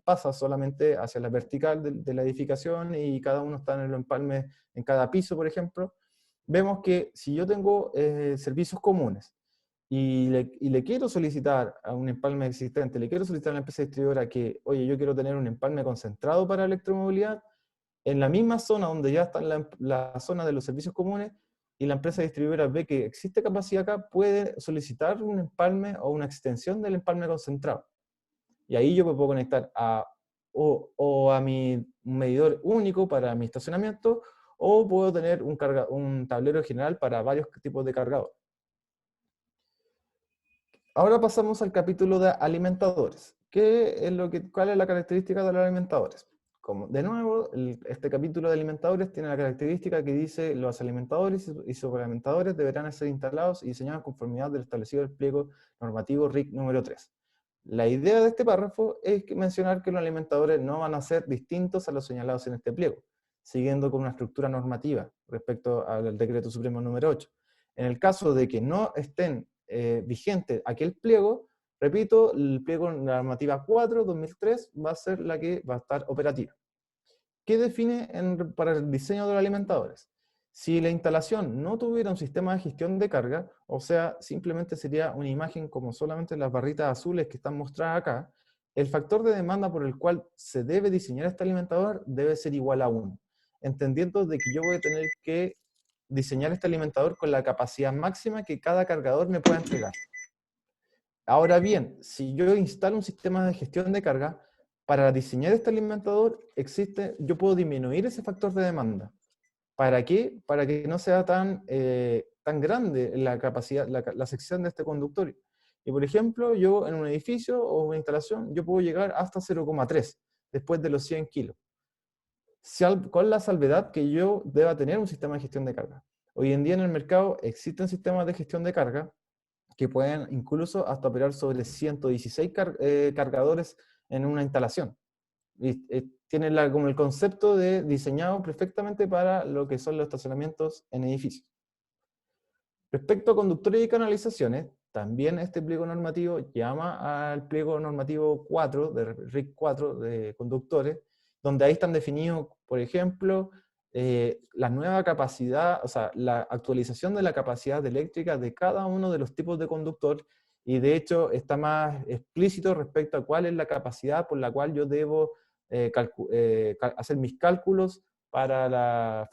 pasa solamente hacia la vertical de la edificación, y cada uno está en los empalmes en cada piso, por ejemplo, vemos que si yo tengo servicios comunes, y le quiero solicitar a un empalme existente, le quiero solicitar a la empresa distribuidora que, oye, yo quiero tener un empalme concentrado para electromovilidad, en la misma zona donde ya está la zona de los servicios comunes, y la empresa distribuidora ve que existe capacidad acá, puede solicitar un empalme o una extensión del empalme concentrado. Y ahí yo me puedo conectar o a mi medidor único para mi estacionamiento, o puedo tener un tablero general para varios tipos de cargador. Ahora pasamos al capítulo de alimentadores. ¿Cuál es la característica de los alimentadores? De nuevo, este capítulo de alimentadores tiene la característica que dice: los alimentadores y sobrealimentadores deberán ser instalados y diseñados en conformidad del establecido del pliego normativo RIC número 3. La idea de este párrafo es mencionar que los alimentadores no van a ser distintos a los señalados en este pliego, siguiendo con una estructura normativa respecto al decreto supremo número 8. En el caso de que no estén vigente aquel pliego, repito, el pliego normativa 4/2003 va a ser la que va a estar operativa. ¿Qué define para el diseño de los alimentadores? Si la instalación no tuviera un sistema de gestión de carga, o sea, simplemente sería una imagen como solamente las barritas azules que están mostradas acá, el factor de demanda por el cual se debe diseñar este alimentador debe ser igual a 1, entendiendo de que yo voy a tener que diseñar este alimentador con la capacidad máxima que cada cargador me pueda entregar. Ahora bien, si yo instalo un sistema de gestión de carga, para diseñar este alimentador yo puedo disminuir ese factor de demanda. ¿Para qué? Para que no sea tan grande la capacidad, la sección de este conductor. Y por ejemplo, yo en un edificio o una instalación, yo puedo llegar hasta 0,3 después de los 100 kilos. Con la salvedad que yo deba tener un sistema de gestión de carga. Hoy en día en el mercado existen sistemas de gestión de carga que pueden incluso hasta operar sobre 116 cargadores en una instalación. Y tienen como el concepto de diseñado perfectamente para lo que son los estacionamientos en edificios. Respecto a conductores y canalizaciones, también este pliego normativo llama al pliego normativo 4, de RIC 4 de conductores, donde ahí están definidos, por ejemplo, la nueva capacidad, o sea, la actualización de la capacidad eléctrica de cada uno de los tipos de conductor, y de hecho está más explícito respecto a cuál es la capacidad por la cual yo debo hacer mis cálculos para la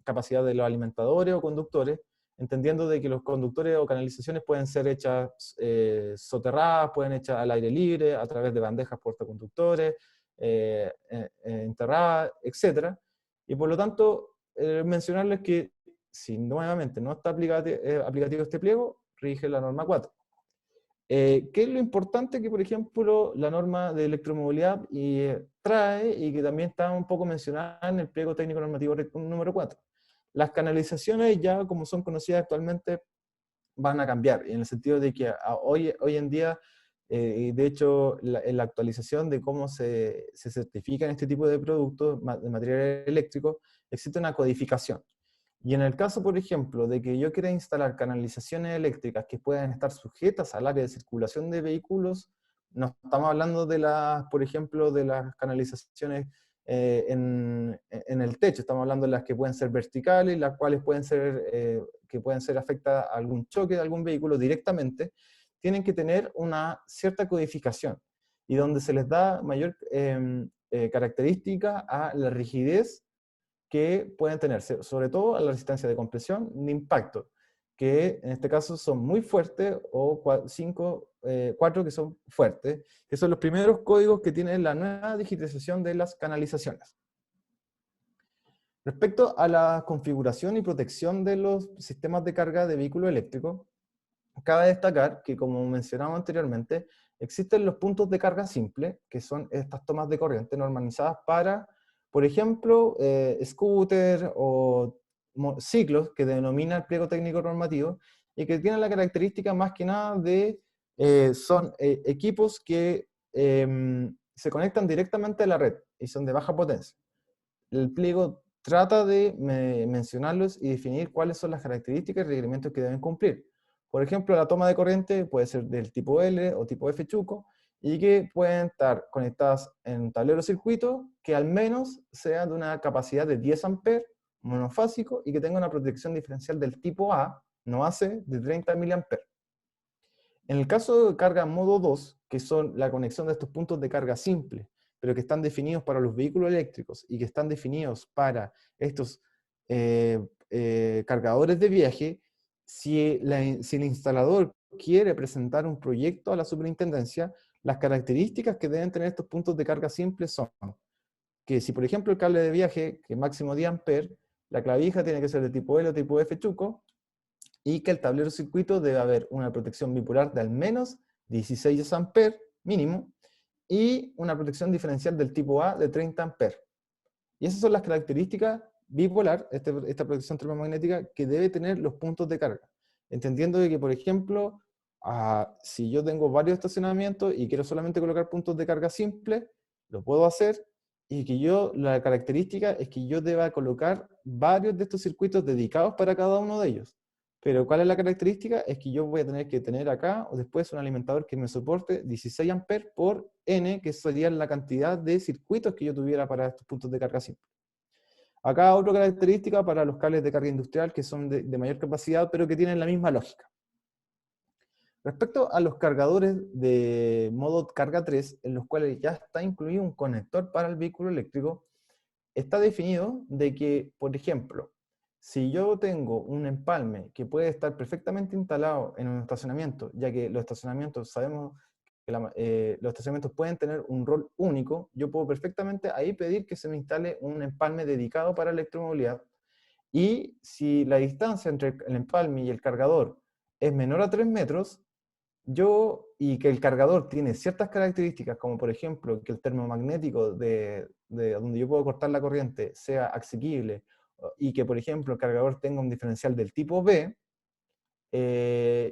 capacidad de los alimentadores o conductores, entendiendo de que los conductores o canalizaciones pueden ser hechas soterradas, pueden hechas al aire libre, a través de bandejas portaconductores, enterradas, etc. Y por lo tanto, mencionarles que si nuevamente no está aplicativo este pliego, rige la norma 4. ¿Qué es lo importante que, por ejemplo, la norma de electromovilidad trae y que también está un poco mencionada en el pliego técnico normativo número 4? Las canalizaciones ya como son conocidas actualmente van a cambiar, en el sentido de que hoy en día, de hecho, en la actualización de cómo se certifican este tipo de productos de material eléctrico, existe una codificación. Y en el caso, por ejemplo, de que yo quiera instalar canalizaciones eléctricas que puedan estar sujetas al área de circulación de vehículos, no estamos hablando de por ejemplo, de las canalizaciones en el techo, estamos hablando de las que pueden ser verticales, las cuales pueden ser afectadas a algún choque de algún vehículo directamente, tienen que tener una cierta codificación, y donde se les da mayor característica a la rigidez que pueden tenerse, sobre todo a la resistencia de compresión ni impacto, que en este caso son muy fuertes, o 4 que son fuertes, que son los primeros códigos que tiene la nueva digitalización de las canalizaciones. Respecto a la configuración y protección de los sistemas de carga de vehículo eléctrico, cabe destacar que, como mencionamos anteriormente, existen los puntos de carga simple, que son estas tomas de corriente normalizadas para, por ejemplo, scooter o ciclos, que denomina el pliego técnico normativo, y que tienen la característica más que nada de, son equipos que se conectan directamente a la red y son de baja potencia. El pliego trata de mencionarlos y definir cuáles son las características y requerimientos que deben cumplir. Por ejemplo, la toma de corriente puede ser del tipo L o tipo F chuco, y que pueden estar conectadas en un tablero circuito que al menos sea de una capacidad de 10 amperes, monofásico, y que tenga una protección diferencial del tipo A, no AC, de 30 miliamperes. En el caso de carga modo 2, que son la conexión de estos puntos de carga simple, pero que están definidos para los vehículos eléctricos y que están definidos para estos cargadores de viaje, si el instalador quiere presentar un proyecto a la superintendencia, las características que deben tener estos puntos de carga simple son que si, por ejemplo, el cable de viaje, que es máximo 10 amperes, la clavija tiene que ser de tipo L o tipo F chuco, y que el tablero circuito debe haber una protección bipolar de al menos 16 amperes mínimo, y una protección diferencial del tipo A de 30 amperes. Y esas son las características bipolar, esta protección termomagnética, que debe tener los puntos de carga. Entendiendo de que, por ejemplo, si yo tengo varios estacionamientos y quiero solamente colocar puntos de carga simple, lo puedo hacer, y que la característica es que yo deba colocar varios de estos circuitos dedicados para cada uno de ellos. Pero ¿cuál es la característica? Es que yo voy a tener que tener acá o después un alimentador que me soporte 16 amperes por N, que sería la cantidad de circuitos que yo tuviera para estos puntos de carga simple. Acá otra característica para los cables de carga industrial, que son de mayor capacidad, pero que tienen la misma lógica. Respecto a los cargadores de modo carga 3, en los cuales ya está incluido un conector para el vehículo eléctrico, está definido de que, por ejemplo, si yo tengo un empalme que puede estar perfectamente instalado en un estacionamiento, ya que los estacionamientos sabemos que los estacionamientos pueden tener un rol único, yo puedo perfectamente ahí pedir que se me instale un empalme dedicado para electromovilidad. Y si la distancia entre el empalme y el cargador es menor a 3 metros, y que el cargador tiene ciertas características, como por ejemplo que el termomagnético de donde yo puedo cortar la corriente sea asequible, y que por ejemplo el cargador tenga un diferencial del tipo B,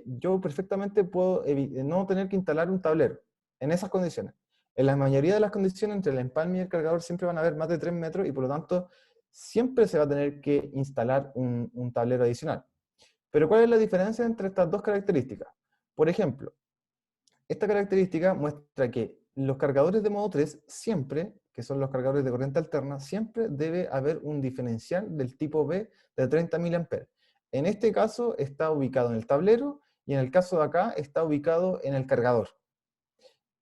yo perfectamente puedo no tener que instalar un tablero en esas condiciones. En la mayoría de las condiciones entre el empalme y el cargador siempre van a haber más de 3 metros y por lo tanto siempre se va a tener que instalar un tablero adicional. Pero ¿cuál es la diferencia entre estas dos características? Por ejemplo, esta característica muestra que los cargadores de modo 3 siempre, que son los cargadores de corriente alterna, siempre debe haber un diferencial del tipo B de 30 mA. En este caso está ubicado en el tablero y en el caso de acá está ubicado en el cargador.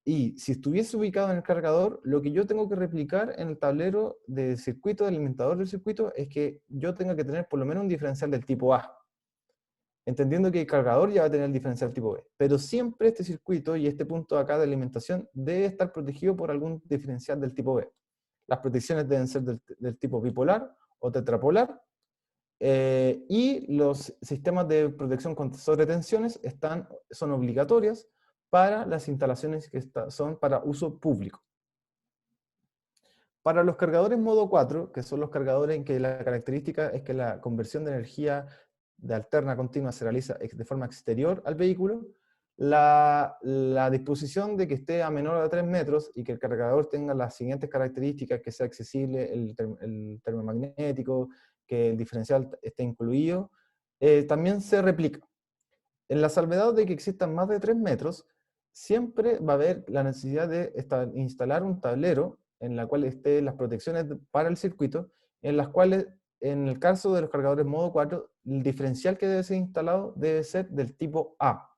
Y si estuviese ubicado en el cargador, lo que yo tengo que replicar en el tablero de circuito, del alimentador del circuito, es que yo tenga que tener por lo menos un diferencial del tipo A. Entendiendo que el cargador ya va a tener el diferencial tipo B. Pero siempre este circuito y este punto acá de alimentación debe estar protegido por algún diferencial del tipo B. Las protecciones deben ser del tipo bipolar o tetrapolar. Y los sistemas de protección contra sobretensiones son obligatorias para las instalaciones que son para uso público. Para los cargadores modo 4, que son los cargadores en que la característica es que la conversión de energía de alterna continua se realiza de forma exterior al vehículo, la disposición de que esté a menor de 3 metros y que el cargador tenga las siguientes características, que sea accesible el termomagnético, que el diferencial esté incluido, también se replica. En la salvedad de que existan más de 3 metros, siempre va a haber la necesidad de instalar un tablero en la cual estén las protecciones para el circuito, en las cuales, en el caso de los cargadores modo 4, el diferencial que debe ser instalado debe ser del tipo A.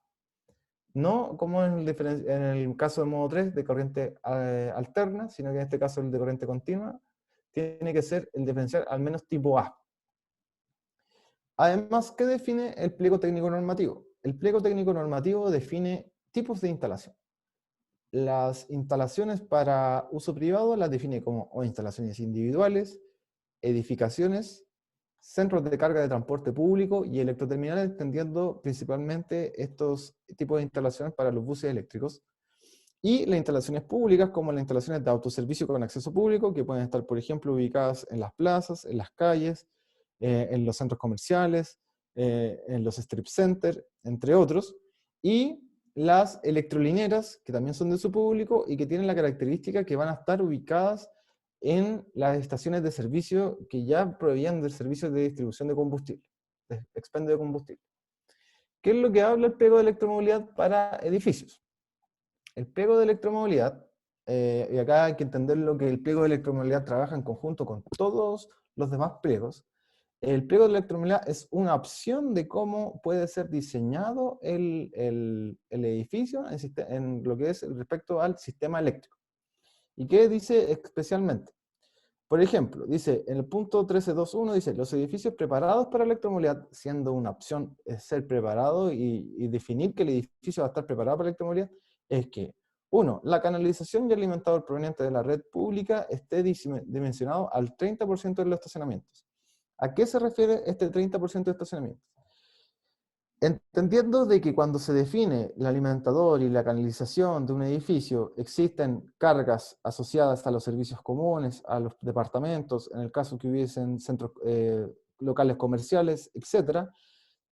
No como en el caso de modo 3 de corriente alterna, sino que en este caso el de corriente continua, tiene que ser el diferencial al menos tipo A. Además, ¿qué define el pliego técnico normativo? El pliego técnico normativo define tipos de instalación. Las instalaciones para uso privado las define como instalaciones individuales, edificaciones, centros de carga de transporte público y electroterminales, entendiendo principalmente estos tipos de instalaciones para los buses eléctricos. Y las instalaciones públicas, como las instalaciones de autoservicio con acceso público, que pueden estar, por ejemplo, ubicadas en las plazas, en las calles, en los centros comerciales, en los strip centers, entre otros. Y las electrolineras, que también son de uso público y que tienen la característica que van a estar ubicadas en las estaciones de servicio que ya proveían del servicio de distribución de combustible, de expendio de combustible. ¿Qué es lo que habla el pliego de electromovilidad para edificios? El pliego de electromovilidad, y acá hay que entender lo que el pliego de electromovilidad trabaja en conjunto con todos los demás pliegos. El pliego de electromovilidad es una opción de cómo puede ser diseñado el edificio en lo que es respecto al sistema eléctrico. ¿Y qué dice especialmente? Por ejemplo, dice en el punto 13.2.1, dice, los edificios preparados para electromovilidad, siendo una opción ser preparado y definir que el edificio va a estar preparado para electromovilidad, es que, uno, la canalización y alimentador proveniente de la red pública esté dimensionado al 30% de los estacionamientos. ¿A qué se refiere este 30% de estacionamientos? Entendiendo de que cuando se define el alimentador y la canalización de un edificio, existen cargas asociadas a los servicios comunes, a los departamentos, en el caso que hubiesen centros locales comerciales, etc.,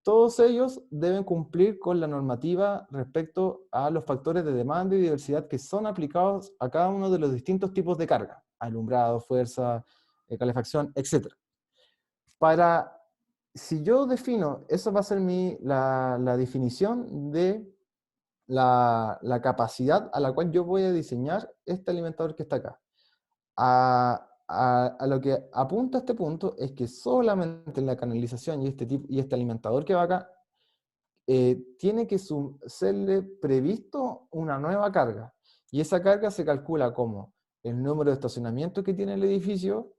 todos ellos deben cumplir con la normativa respecto a los factores de demanda y diversidad que son aplicados a cada uno de los distintos tipos de carga, alumbrado, fuerza, calefacción, etc. Si yo defino, eso va a ser la definición de la capacidad a la cual yo voy a diseñar este alimentador que está acá. A lo que apunta este punto es que solamente la canalización y este alimentador que va acá tiene que serle previsto una nueva carga. Y esa carga se calcula como el número de estacionamientos que tiene el edificio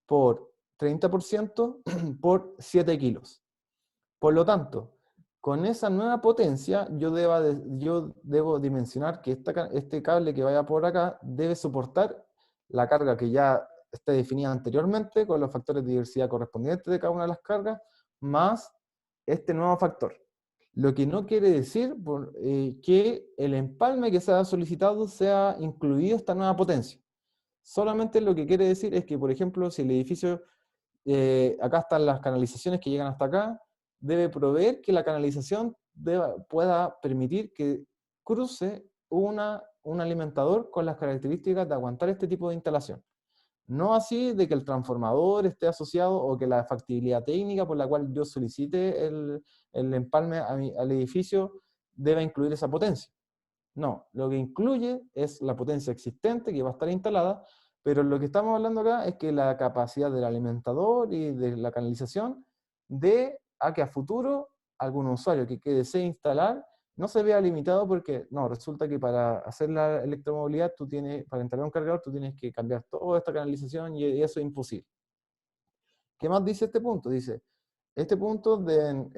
por 30% por 7 kilos. Por lo tanto, con esa nueva potencia yo debo dimensionar que este cable que vaya por acá debe soportar la carga que ya esté definida anteriormente, con los factores de diversidad correspondientes de cada una de las cargas, más este nuevo factor. Lo que no quiere decir que el empalme que se ha solicitado sea incluido esta nueva potencia. Solamente lo que quiere decir es que, por ejemplo, si el edificio, acá están las canalizaciones que llegan hasta acá, debe proveer que la canalización pueda permitir que cruce un alimentador con las características de aguantar este tipo de instalación. No así de que el transformador esté asociado o que la factibilidad técnica por la cual yo solicite el empalme al edificio deba incluir esa potencia. No, lo que incluye es la potencia existente que va a estar instalada, pero lo que estamos hablando acá es que la capacidad del alimentador y de la canalización dé a que a futuro algún usuario que desee instalar no se vea limitado porque, no, resulta que para hacer la electromovilidad para instalar un cargador tú tienes que cambiar toda esta canalización y eso es imposible. ¿Qué más dice este punto? Dice, este punto debe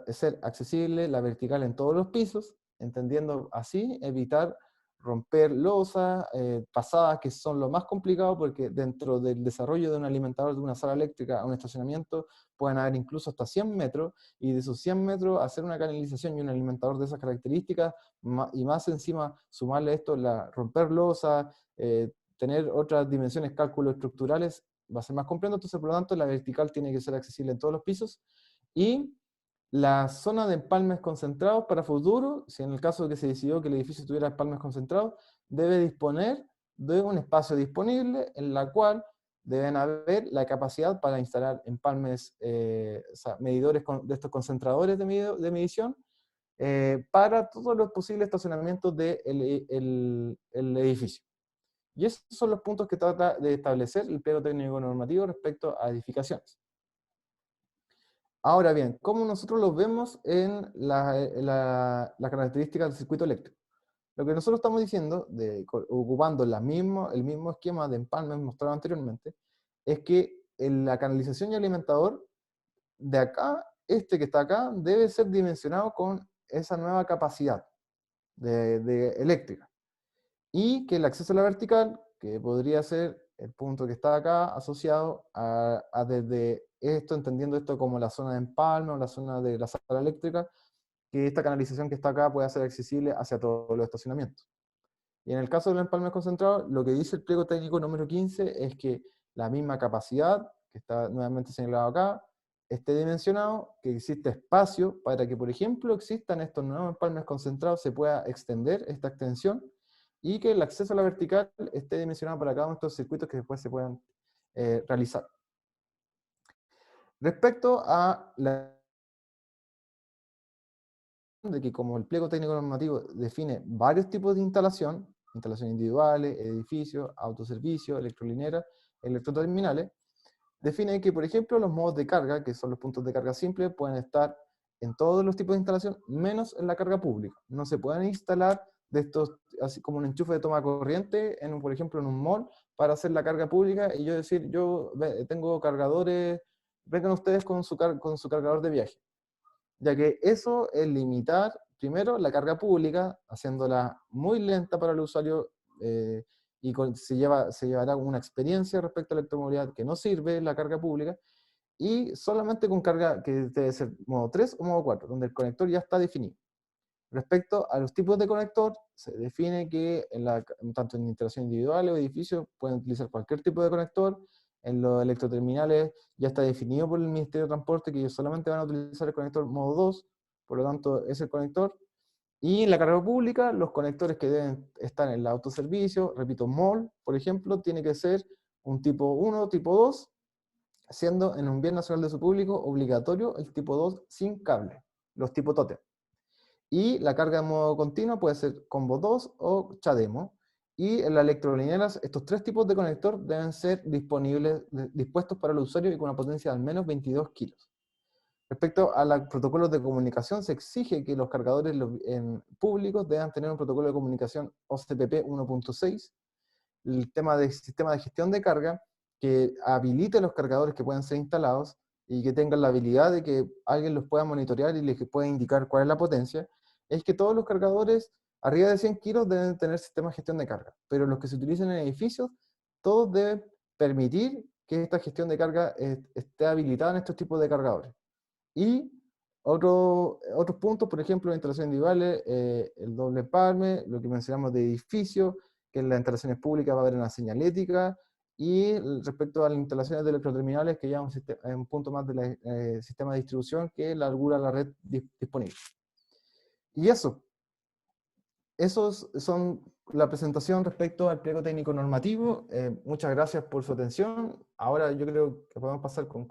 ser accesible la vertical en todos los pisos, entendiendo así evitar romper losas, pasadas, que son lo más complicado porque dentro del desarrollo de un alimentador de una sala eléctrica a un estacionamiento pueden haber incluso hasta 100 metros, y de esos 100 metros hacer una canalización y un alimentador de esas características, y más encima sumarle esto, romper losas, tener otras dimensiones, cálculos estructurales, va a ser más complejo. Entonces por lo tanto la vertical tiene que ser accesible en todos los pisos, y la zona de empalmes concentrados para futuro, si en el caso de que se decidió que el edificio tuviera empalmes concentrados, debe disponer de un espacio disponible en la cual deben haber la capacidad para instalar empalmes, o sea, medidores de estos concentradores de medición, para todos los posibles estacionamientos del edificio. Y esos son los puntos que trata de establecer el pliego técnico normativo respecto a edificaciones. Ahora bien, ¿cómo nosotros los vemos en la característica del circuito eléctrico? Lo que nosotros estamos diciendo, ocupando el mismo esquema de empalmes mostrado anteriormente, es que en la canalización y alimentador de acá, este que está acá, debe ser dimensionado con esa nueva capacidad eléctrica. Y que el acceso a la vertical, que podría ser el punto que está acá asociado desde esto, entendiendo esto como la zona de empalme o la zona de la sala eléctrica, que esta canalización que está acá pueda ser accesible hacia todos los estacionamientos. Y en el caso del empalme concentrado, lo que dice el pliego técnico número 15 es que la misma capacidad, que está nuevamente señalado acá, esté dimensionado, que existe espacio para que, por ejemplo, existan estos nuevos empalmes concentrados, se pueda extender esta extensión, y que el acceso a la vertical esté dimensionado para cada uno de estos circuitos que después se puedan realizar. Respecto a de que como el pliego técnico normativo define varios tipos de instalaciones individuales, edificios, autoservicios, electrolineras, electroterminales, define que, por ejemplo, los modos de carga, que son los puntos de carga simple, pueden estar en todos los tipos de instalación, menos en la carga pública. No se pueden instalar de estos, así como un enchufe de toma de corriente, por ejemplo, en un mall, para hacer la carga pública, y yo decir, yo tengo cargadores, vengan ustedes con su cargador de viaje. Ya que eso es limitar, primero, la carga pública, haciéndola muy lenta para el usuario, y se llevará una experiencia respecto a la electromovilidad que no sirve la carga pública, y solamente con carga que debe ser modo 3 o modo 4, donde el conector ya está definido. Respecto a los tipos de conector, se define que tanto en instalación individual o edificios pueden utilizar cualquier tipo de conector. En los electroterminales ya está definido por el Ministerio de Transporte que ellos solamente van a utilizar el conector modo 2, por lo tanto es el conector. Y en la carga pública, los conectores que deben estar en el autoservicio, repito, mall, por ejemplo, tiene que ser un tipo 1, tipo 2, siendo en un bien nacional de uso público obligatorio el tipo 2 sin cable, los tipo TOTEM. Y la carga de modo continuo puede ser combo 2 o CHAdeMO. Y en las electrolineras, estos tres tipos de conector deben ser dispuestos para el usuario y con una potencia de al menos 22 kilos. Respecto a los protocolos de comunicación, se exige que los cargadores públicos deban tener un protocolo de comunicación OCPP 1.6, el tema del sistema de gestión de carga, que habilite los cargadores que pueden ser instalados, y que tengan la habilidad de que alguien los pueda monitorear y les pueda indicar cuál es la potencia, es que todos los cargadores arriba de 100 kilos deben tener sistema de gestión de carga, pero los que se utilicen en edificios, todos deben permitir que esta gestión de carga esté habilitada en estos tipos de cargadores. Y otros puntos, por ejemplo, las instalaciones individuales, el doble empalme, lo que mencionamos de edificios, que en las instalaciones públicas va a haber una señalética, y respecto a las instalaciones de electroterminales, que ya es un punto más del sistema de distribución que largura la red disponible. Y esos son la presentación respecto al pliego técnico normativo. Muchas gracias por su atención. Ahora yo creo que podemos pasar con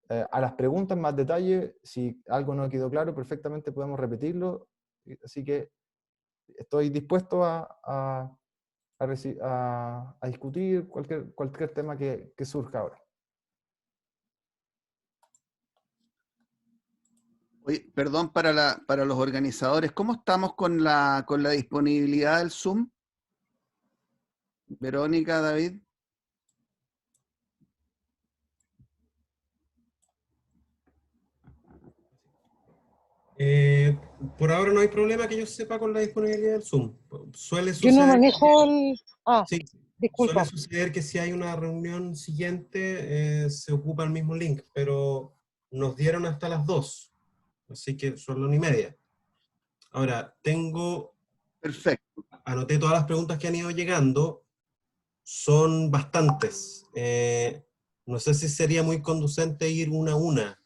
a las preguntas más detalle. Si algo no quedó claro, perfectamente podemos repetirlo. Así que estoy dispuesto a discutir cualquier tema que surja ahora. Oye, perdón para los organizadores, ¿cómo estamos con la disponibilidad del Zoom? Verónica, David. Por ahora no hay problema que yo sepa con la disponibilidad del Zoom. Suele Yo no suceder manejo el... sí, disculpa. suele suceder que si hay una reunión siguiente se ocupa el mismo link, pero nos dieron hasta las 2, así que son las 1:30. Ahora, Perfecto. Anoté todas las preguntas que han ido llegando, son bastantes. No sé si sería muy conducente ir una a una,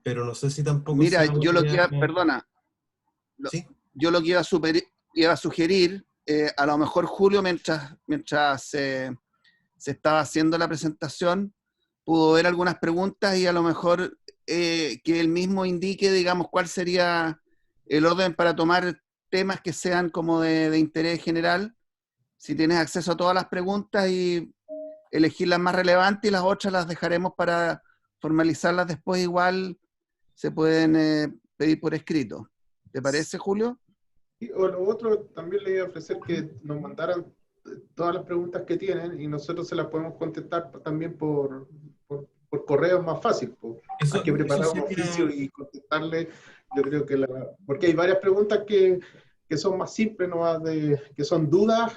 pero no sé si tampoco... Mira, yo lo que iba, perdona, ¿sí? Yo lo que iba a sugerir, a lo mejor Julio, mientras se estaba haciendo la presentación, pudo ver algunas preguntas y a lo mejor que él mismo indique, digamos, cuál sería el orden para tomar temas que sean como de interés general. Si tienes acceso a todas las preguntas y elegir las más relevantes, y las otras las dejaremos para formalizarlas después, igual se pueden pedir por escrito. ¿Te parece, Julio? Y, o lo otro, también le iba a ofrecer que nos mandaran todas las preguntas que tienen y nosotros se las podemos contestar también por correo, es más fácil. Hay que preparar un oficio y contestarle. Yo creo que porque hay varias preguntas que son más simples, ¿no? Que son dudas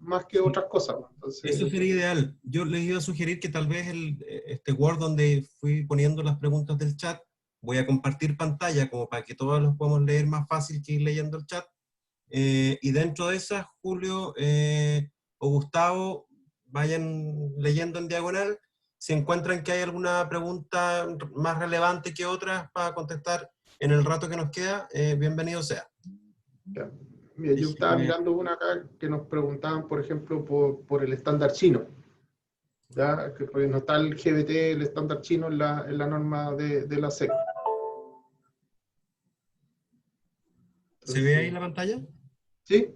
más que otras cosas. Entonces, eso sería ideal. Yo les iba a sugerir que tal vez este Word donde fui poniendo las preguntas del chat, voy a compartir pantalla como para que todos los podamos leer más fácil que ir leyendo el chat. Y dentro de esas, Julio o Gustavo, vayan leyendo en diagonal. Si encuentran que hay alguna pregunta más relevante que otras para contestar en el rato que nos queda, bienvenido sea. Ya. Mira, yo estaba mirando una acá que nos preguntaban, por ejemplo, por el estándar chino. ¿Ya? Que no está el GBT, el estándar chino en la norma de la SEC. ¿Se ve ahí la pantalla? Sí.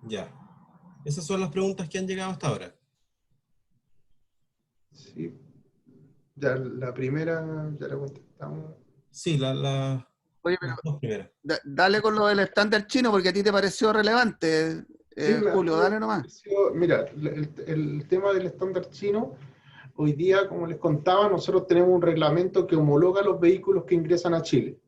Ya. Esas son las preguntas que han llegado hasta ahora. Sí. Ya la primera, ya la contestamos. Sí, Oye, las dos primeras. Dale con lo del estándar chino, porque a ti te pareció relevante, Sí, Julio, dale nomás. Mira, el tema del estándar chino, hoy día, como les contaba, nosotros tenemos un reglamento que homologa los vehículos que ingresan a Chile,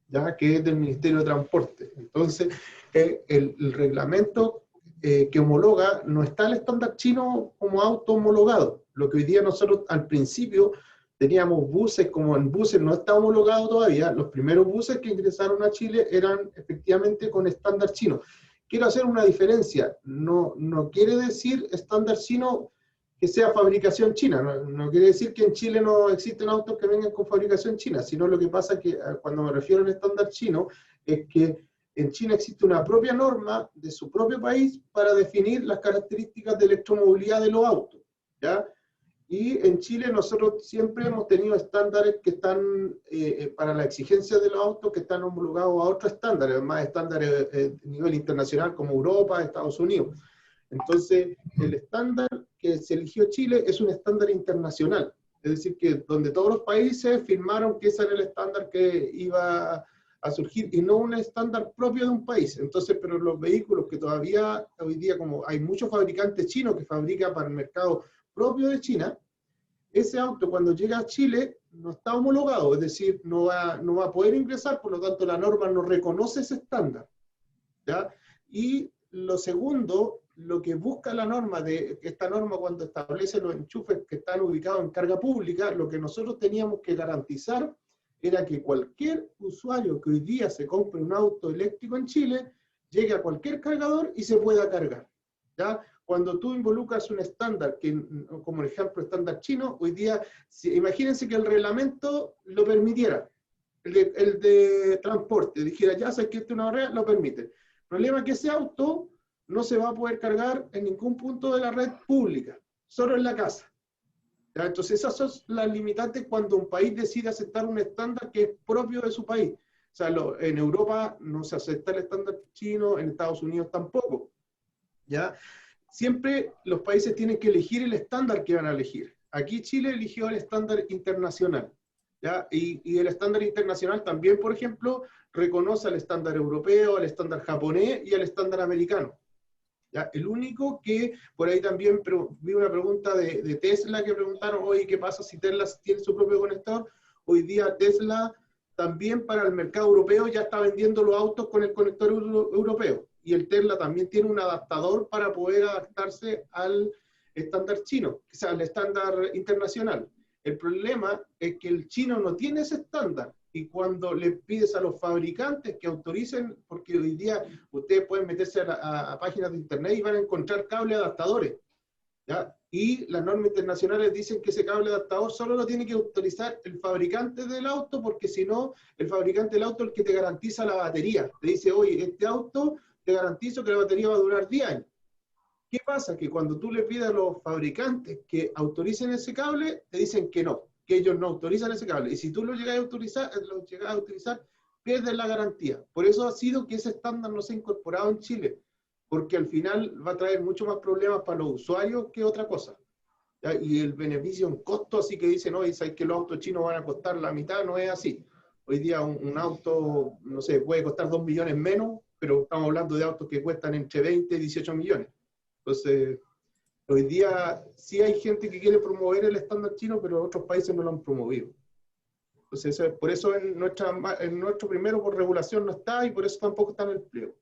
ya que es del Ministerio de Transporte. Entonces, el reglamento que homologa, no está el estándar chino como auto homologado. Lo que hoy día nosotros al principio teníamos buses, como en buses no está homologado todavía, los primeros buses que ingresaron a Chile eran efectivamente con estándar chino. Quiero hacer una diferencia, no quiere decir estándar chino que sea fabricación china, no quiere decir que en Chile no existen autos que vengan con fabricación china, sino lo que pasa es que cuando me refiero al estándar chino, es que en China existe una propia norma de su propio país para definir las características de electromovilidad de los autos, ¿ya? Y en Chile nosotros siempre hemos tenido estándares que están, para la exigencia de los autos, que están homologados a otros estándares, además estándares a nivel internacional como Europa, Estados Unidos. Entonces, el estándar que se eligió Chile es un estándar internacional, es decir, que donde todos los países firmaron que ese era el estándar que iba a surgir, y no un estándar propio de un país. Entonces, pero los vehículos que todavía, hoy día, como hay muchos fabricantes chinos que fabrican para el mercado propio de China, ese auto cuando llega a Chile no está homologado, es decir, no va a poder ingresar, por lo tanto la norma no reconoce ese estándar, ¿ya? Y lo segundo, lo que busca la norma, esta norma cuando establece los enchufes que están ubicados en carga pública, lo que nosotros teníamos que garantizar era que cualquier usuario que hoy día se compre un auto eléctrico en Chile, llegue a cualquier cargador y se pueda cargar, ¿ya? Cuando tú involucras un estándar, como el ejemplo estándar chino, hoy día, imagínense que el reglamento lo permitiera, el de transporte, dijera, ya sabes que esto es una barrera, lo permite. El problema es que ese auto no se va a poder cargar en ningún punto de la red pública, solo en la casa. ¿Ya? Entonces esas son las limitantes cuando un país decide aceptar un estándar que es propio de su país. O sea, en Europa no se acepta el estándar chino, en Estados Unidos tampoco, ¿ya? Siempre los países tienen que elegir el estándar que van a elegir. Aquí Chile eligió el estándar internacional, ¿ya? Y el estándar internacional también, por ejemplo, reconoce al estándar europeo, al estándar japonés y al estándar americano, ¿ya? El único que, por ahí también vi una pregunta de Tesla que preguntaron, oye, ¿qué pasa si Tesla tiene su propio conector? Hoy día Tesla también para el mercado europeo ya está vendiendo los autos con el conector europeo. Y el Tesla también tiene un adaptador para poder adaptarse al estándar chino, o sea, al estándar internacional. El problema es que el chino no tiene ese estándar, y cuando le pides a los fabricantes que autoricen, porque hoy día ustedes pueden meterse a páginas de internet y van a encontrar cables adaptadores, ¿ya? Y las normas internacionales dicen que ese cable adaptador solo lo tiene que autorizar el fabricante del auto, porque si no, el fabricante del auto es el que te garantiza la batería. Te dice, oye, este auto te garantizo que la batería va a durar 10 años. ¿Qué pasa? Que cuando tú le pides a los fabricantes que autoricen ese cable, te dicen que no, que ellos no autorizan ese cable. Y si tú lo llegas a utilizar, pierdes la garantía. Por eso ha sido que ese estándar no se ha incorporado en Chile, porque al final va a traer mucho más problemas para los usuarios que otra cosa, ¿ya? Y el beneficio en costo, así que dicen, no, sabes que los autos chinos van a costar la mitad, no es así. Hoy día un auto, no sé, puede costar 2 millones menos, pero estamos hablando de autos que cuestan entre 20 y 18 millones. Entonces, hoy día sí hay gente que quiere promover el estándar chino, pero otros países no lo han promovido. Entonces, por eso en nuestro primero por regulación no está, y por eso tampoco está en el pliego.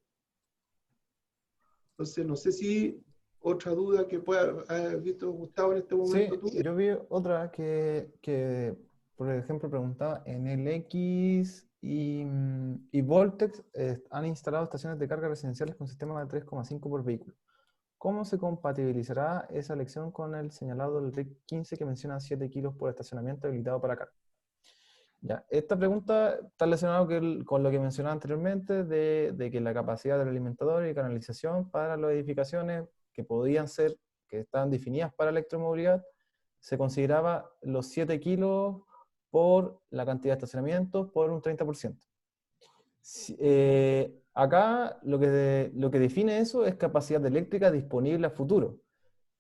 Entonces, no sé si otra duda que pueda haber visto Gustavo en este momento. Sí, yo vi otra que, por ejemplo, preguntaba, en el X y Voltex han instalado estaciones de carga residenciales con sistema de 3,5 por vehículo. ¿Cómo se compatibilizará esa elección con el señalado del RIC 15 que menciona 7 kilos por estacionamiento habilitado para carga? Ya, esta pregunta está relacionada con lo que mencionaba anteriormente de que la capacidad del alimentador y canalización para las edificaciones que podían ser, que estaban definidas para electromovilidad, se consideraba los 7 kilos por la cantidad de estacionamientos por un 30%. Acá lo que define eso es capacidad eléctrica disponible a futuro.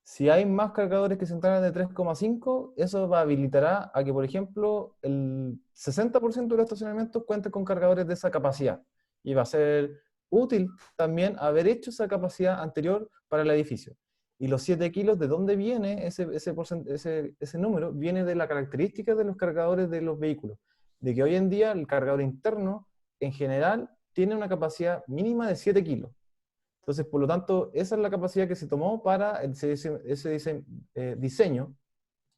Si hay más cargadores que se instalan de 3,5, eso habilitará a que, por ejemplo, el 60% de los estacionamientos cuenten con cargadores de esa capacidad. Y va a ser útil también haber hecho esa capacidad anterior para el edificio. Y los 7 kilos, ¿de dónde viene ese número? Viene de la característica de los cargadores de los vehículos. De que hoy en día el cargador interno, en general, tiene una capacidad mínima de 7 kilos. Entonces, por lo tanto, esa es la capacidad que se tomó para ese diseño,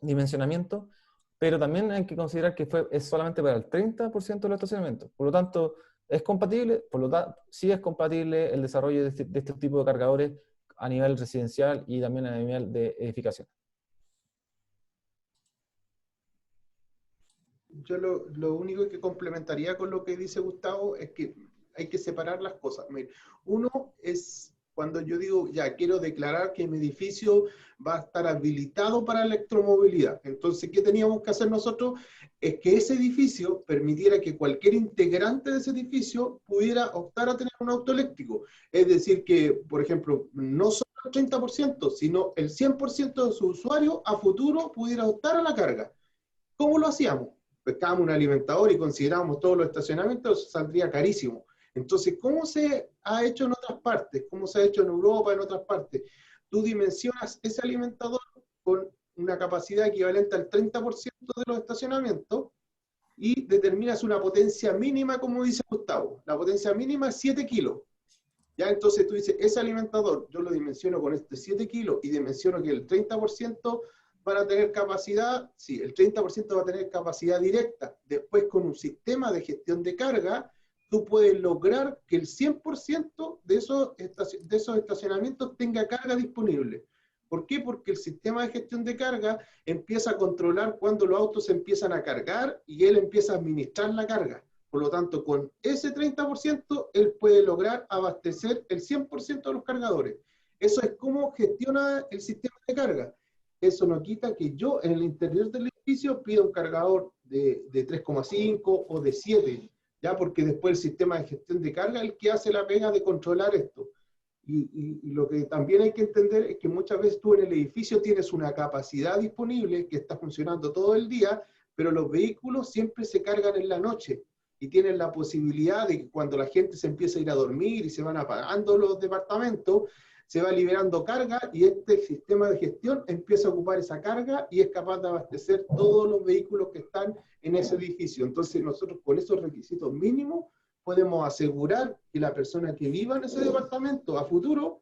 dimensionamiento, pero también hay que considerar que es solamente para el 30% de los estacionamientos. Por lo tanto, ¿es compatible? Por lo tanto, sí es compatible el desarrollo de este tipo de cargadores a nivel residencial y también a nivel de edificación. Yo lo único que complementaría con lo que dice Gustavo es que hay que separar las cosas. Uno es cuando yo digo, ya quiero declarar que mi edificio va a estar habilitado para electromovilidad. Entonces, ¿qué teníamos que hacer nosotros? Es que ese edificio permitiera que cualquier integrante de ese edificio pudiera optar a tener un auto eléctrico. Es decir, que, por ejemplo, no solo el 30%, sino el 100% de su usuario a futuro pudiera optar a la carga. ¿Cómo lo hacíamos? Pescábamos un alimentador y considerábamos todos los estacionamientos, saldría carísimo. Entonces, ¿cómo se ha hecho en otras partes? ¿Cómo se ha hecho en Europa, en otras partes? Tú dimensionas ese alimentador con una capacidad equivalente al 30% de los estacionamientos y determinas una potencia mínima, como dice Gustavo. La potencia mínima es 7 kilos. Ya, entonces tú dices, ese alimentador, yo lo dimensiono con 7 kilos y dimensiono que el 30% van a tener capacidad, sí, el 30% va a tener capacidad directa. Después, con un sistema de gestión de carga, tú puedes lograr que el 100% de esos estacionamientos tenga carga disponible. ¿Por qué? Porque el sistema de gestión de carga empieza a controlar cuando los autos se empiezan a cargar y él empieza a administrar la carga. Por lo tanto, con ese 30%, él puede lograr abastecer el 100% de los cargadores. Eso es cómo gestiona el sistema de carga. Eso no quita que yo, en el interior del edificio, pida un cargador de 3,5 o de 7, ¿ya? Porque después el sistema de gestión de carga es el que hace la pega de controlar esto. Y lo que también hay que entender es que muchas veces tú en el edificio tienes una capacidad disponible que está funcionando todo el día, pero los vehículos siempre se cargan en la noche y tienen la posibilidad de que cuando la gente se empieza a ir a dormir y se van apagando los departamentos, se va liberando carga y este sistema de gestión empieza a ocupar esa carga y es capaz de abastecer todos los vehículos que están en ese edificio. Entonces nosotros con esos requisitos mínimos podemos asegurar que la persona que viva en ese departamento a futuro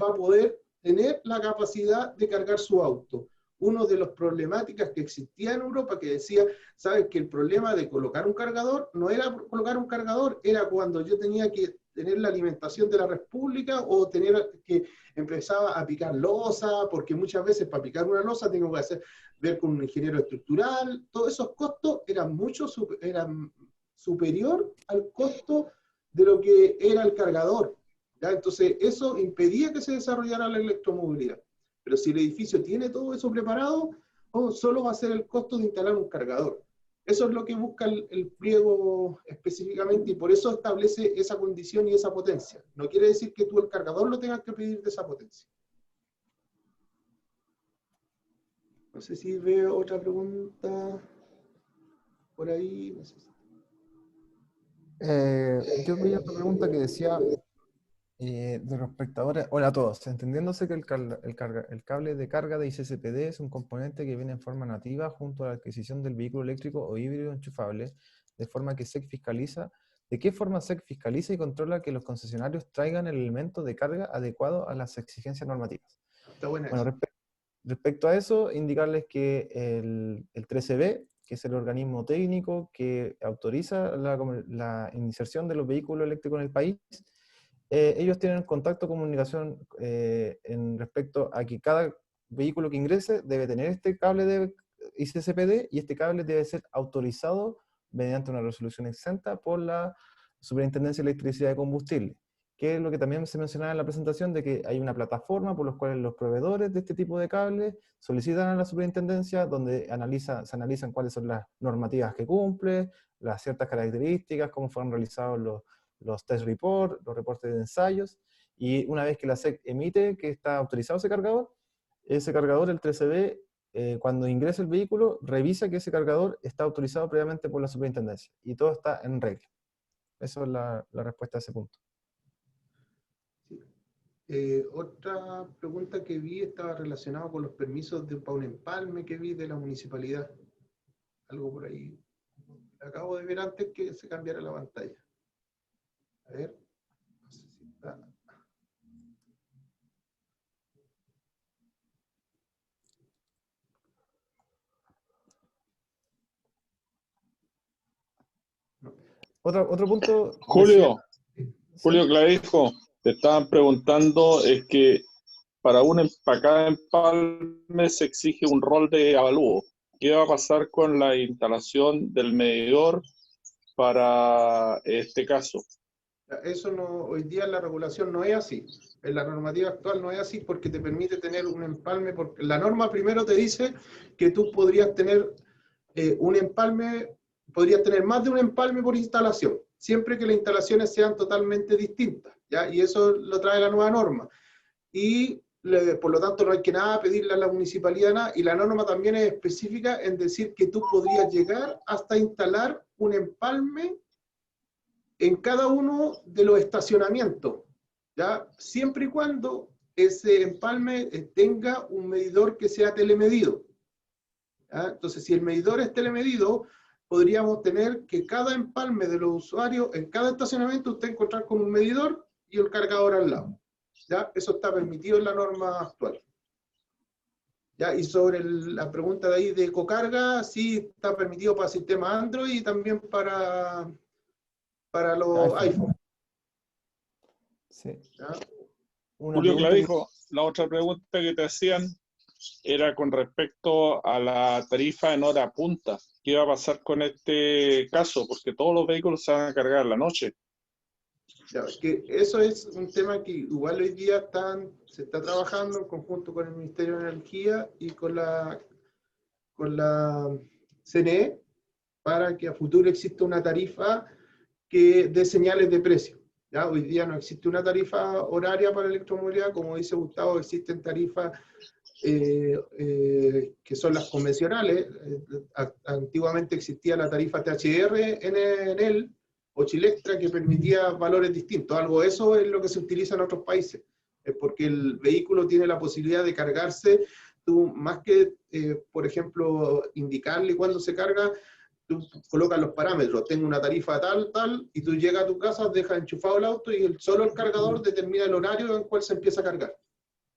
va a poder tener la capacidad de cargar su auto. Una de las problemáticas que existía en Europa que decía, ¿sabes? Que el problema de colocar un cargador no era colocar un cargador, era cuando yo tenía que tener la alimentación de la red pública o tener que empezaba a picar losa, porque muchas veces para picar una losa tengo que ver con un ingeniero estructural, todos esos costos eran superior al costo de lo que era el cargador, ¿ya? Entonces eso impedía que se desarrollara la electromovilidad. Pero si el edificio tiene todo eso preparado, solo va a ser el costo de instalar un cargador. Eso es lo que busca el pliego específicamente y por eso establece esa condición y esa potencia. No quiere decir que tú el cargador lo tengas que pedir de esa potencia. No sé si veo otra pregunta por ahí. No sé si... Yo veía otra pregunta que decía de los espectadores. Hola a todos, entendiéndose que el cable de carga de ICCPD es un componente que viene en forma nativa junto a la adquisición del vehículo eléctrico o híbrido enchufable, de forma que SEC fiscaliza. ¿De qué forma SEC fiscaliza y controla que los concesionarios traigan el elemento de carga adecuado a las exigencias normativas? Está buena. Bueno, respecto a eso, indicarles que el 13B, que es el organismo técnico que autoriza la inserción de los vehículos eléctricos en el país, ellos tienen contacto, comunicación en respecto a que cada vehículo que ingrese debe tener este cable de ICCPD y este cable debe ser autorizado mediante una resolución exenta por la Superintendencia de Electricidad y Combustible, que es lo que también se mencionaba en la presentación, de que hay una plataforma por la cual los proveedores de este tipo de cables solicitan a la superintendencia, donde se analizan cuáles son las normativas que cumple, las ciertas características, cómo fueron realizados los test reports, los reportes de ensayos, y una vez que la SEC emite que está autorizado ese cargador, el 13B, cuando ingresa el vehículo, revisa que ese cargador está autorizado previamente por la superintendencia, y todo está en regla. Esa es la respuesta a ese punto. Otra pregunta que vi estaba relacionada con los permisos para un empalme que vi de la municipalidad. Algo por ahí. Acabo de ver antes que se cambiara la pantalla. A ver. No sé si está. No. Otro punto. Julio Clavijo, te estaban preguntando, es que para cada empalme se exige un rol de avalúo. ¿Qué va a pasar con la instalación del medidor para este caso? Eso no, hoy día en la regulación no es así. En la normativa actual no es así porque te permite tener un empalme, porque la norma primero te dice que tú podrías tener un empalme, podrías tener más de un empalme por instalación, siempre que las instalaciones sean totalmente distintas, ¿ya? Y eso lo trae la nueva norma. Y por lo tanto no hay que nada pedirle a la municipalidad nada, y la norma también es específica en decir que tú podrías llegar hasta instalar un empalme en cada uno de los estacionamientos, ¿ya? Siempre y cuando ese empalme tenga un medidor que sea telemedido. ¿Ya? Entonces, si el medidor es telemedido, podríamos tener que cada empalme de los usuarios, en cada estacionamiento, usted encontrar con un medidor y el cargador al lado. ¿Ya? Eso está permitido en la norma actual. ¿Ya? Y sobre la pregunta de ahí de ecocarga, sí está permitido para sistemas Android y también para los iPhone. Sí. ¿Ya? Julio Clavijo, la otra pregunta que te hacían era con respecto a la tarifa en hora punta. ¿Qué va a pasar con este caso? Porque todos los vehículos se van a cargar en la noche. Ya, que eso es un tema que igual hoy día se está trabajando en conjunto con el Ministerio de Energía y con la CNE para que a futuro exista una tarifa que dé señales de precio. ¿Ya? Hoy día no existe una tarifa horaria para electromovilidad, como dice Gustavo, existen tarifas que son las convencionales. Antiguamente existía la tarifa THR en Enel o Chilextra que permitía valores distintos. Algo de eso es lo que se utiliza en otros países, porque el vehículo tiene la posibilidad de cargarse. Tú, más que, por ejemplo, indicarle cuándo se carga, tú colocas los parámetros, tengo una tarifa tal, y tú llegas a tu casa, dejas enchufado el auto y solo el cargador determina el horario en cual se empieza a cargar.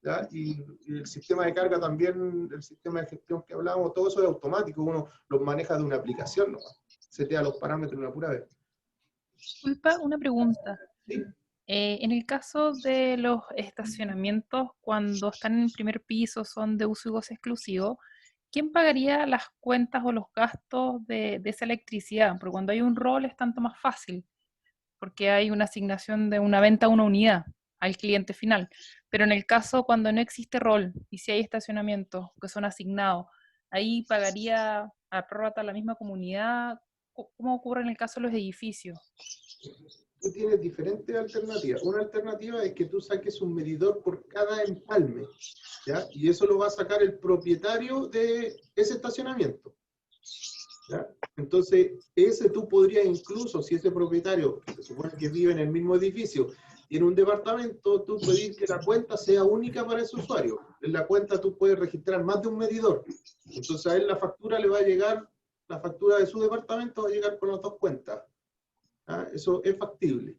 ¿Ya? Y el sistema de carga también, el sistema de gestión que hablábamos, todo eso es automático, uno los maneja de una aplicación, ¿no? Setea los parámetros una pura vez. Disculpa, una pregunta. ¿Sí? En el caso de los estacionamientos, cuando están en el primer piso, son de uso y goce exclusivo, ¿quién pagaría las cuentas o los gastos de esa electricidad? Porque cuando hay un rol es tanto más fácil, porque hay una asignación de una venta a una unidad al cliente final. Pero en el caso cuando no existe rol y si hay estacionamientos que son asignados, ahí pagaría a prorrata la misma comunidad. ¿Cómo ocurre en el caso de los edificios? Tú tienes diferentes alternativas. Una alternativa es que tú saques un medidor por cada empalme, ¿ya? Y eso lo va a sacar el propietario de ese estacionamiento, ¿ya? Entonces, ese tú podrías incluso, si ese propietario, se supone que vive en el mismo edificio, tiene un departamento, tú pedir que la cuenta sea única para ese usuario. En la cuenta tú puedes registrar más de un medidor. Entonces a él la factura le va a llegar, la factura de su departamento va a llegar con las dos cuentas. ¿Ah? Eso es factible.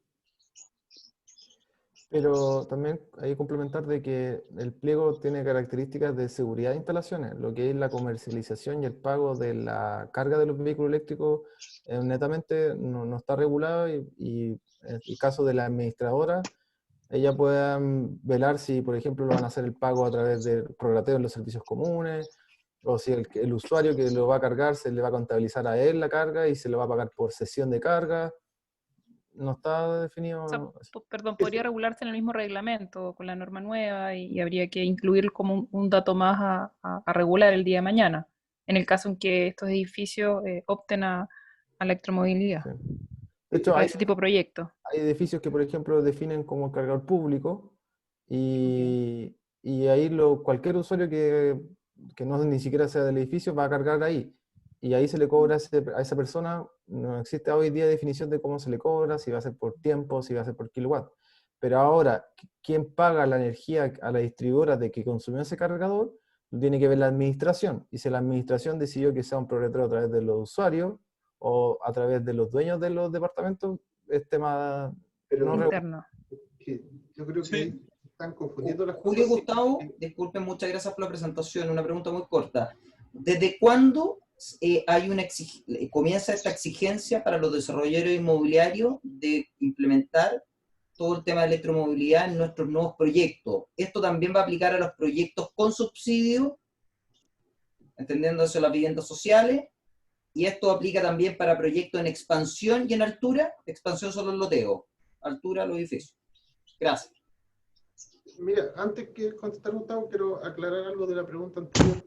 Pero también hay que complementar de que el pliego tiene características de seguridad de instalaciones, lo que es la comercialización y el pago de la carga de los vehículos eléctricos netamente no está regulado y en el caso de la administradora, ella puede velar si, por ejemplo, lo van a hacer el pago a través del prorrateo en los servicios comunes, o si el usuario que lo va a cargar se le va a contabilizar a él la carga y se lo va a pagar por sesión de carga. No está definido. O sea, perdón, podría regularse en el mismo reglamento con la norma nueva y habría que incluir como un dato más a regular el día de mañana, en el caso en que estos edificios opten a electromovilidad. Sí. De hecho, a ese tipo de proyectos. Hay edificios que, por ejemplo, definen como cargador público y ahí cualquier usuario que no ni siquiera sea del edificio va a cargar ahí. Y ahí se le cobra a esa persona. No existe hoy día definición de cómo se le cobra, si va a ser por tiempo, si va a ser por kilowatt. Pero ahora, ¿quién paga la energía a la distribuidora de que consumió ese cargador? Lo tiene que ver la administración. Y si la administración decidió que sea un prorrateo a través de los usuarios o a través de los dueños de los departamentos, es tema interno. Yo creo que están confundiendo las cosas. Julio y Gustavo, disculpen, muchas gracias por la presentación. Una pregunta muy corta. ¿Desde cuándo comienza esta exigencia para los desarrolladores inmobiliarios de implementar todo el tema de electromovilidad en nuestros nuevos proyectos? ¿Esto también va a aplicar a los proyectos con subsidio, entendiendo eso las viviendas sociales? ¿Y esto aplica también para proyectos en expansión y en altura? Expansión solo el loteo, altura los edificios. Gracias. Mira, antes que contestar, Gustavo, quiero aclarar algo de la pregunta anterior.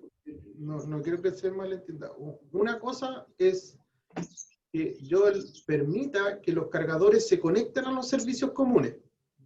No quiero que se malentienda. Una cosa es que yo permita que los cargadores se conecten a los servicios comunes.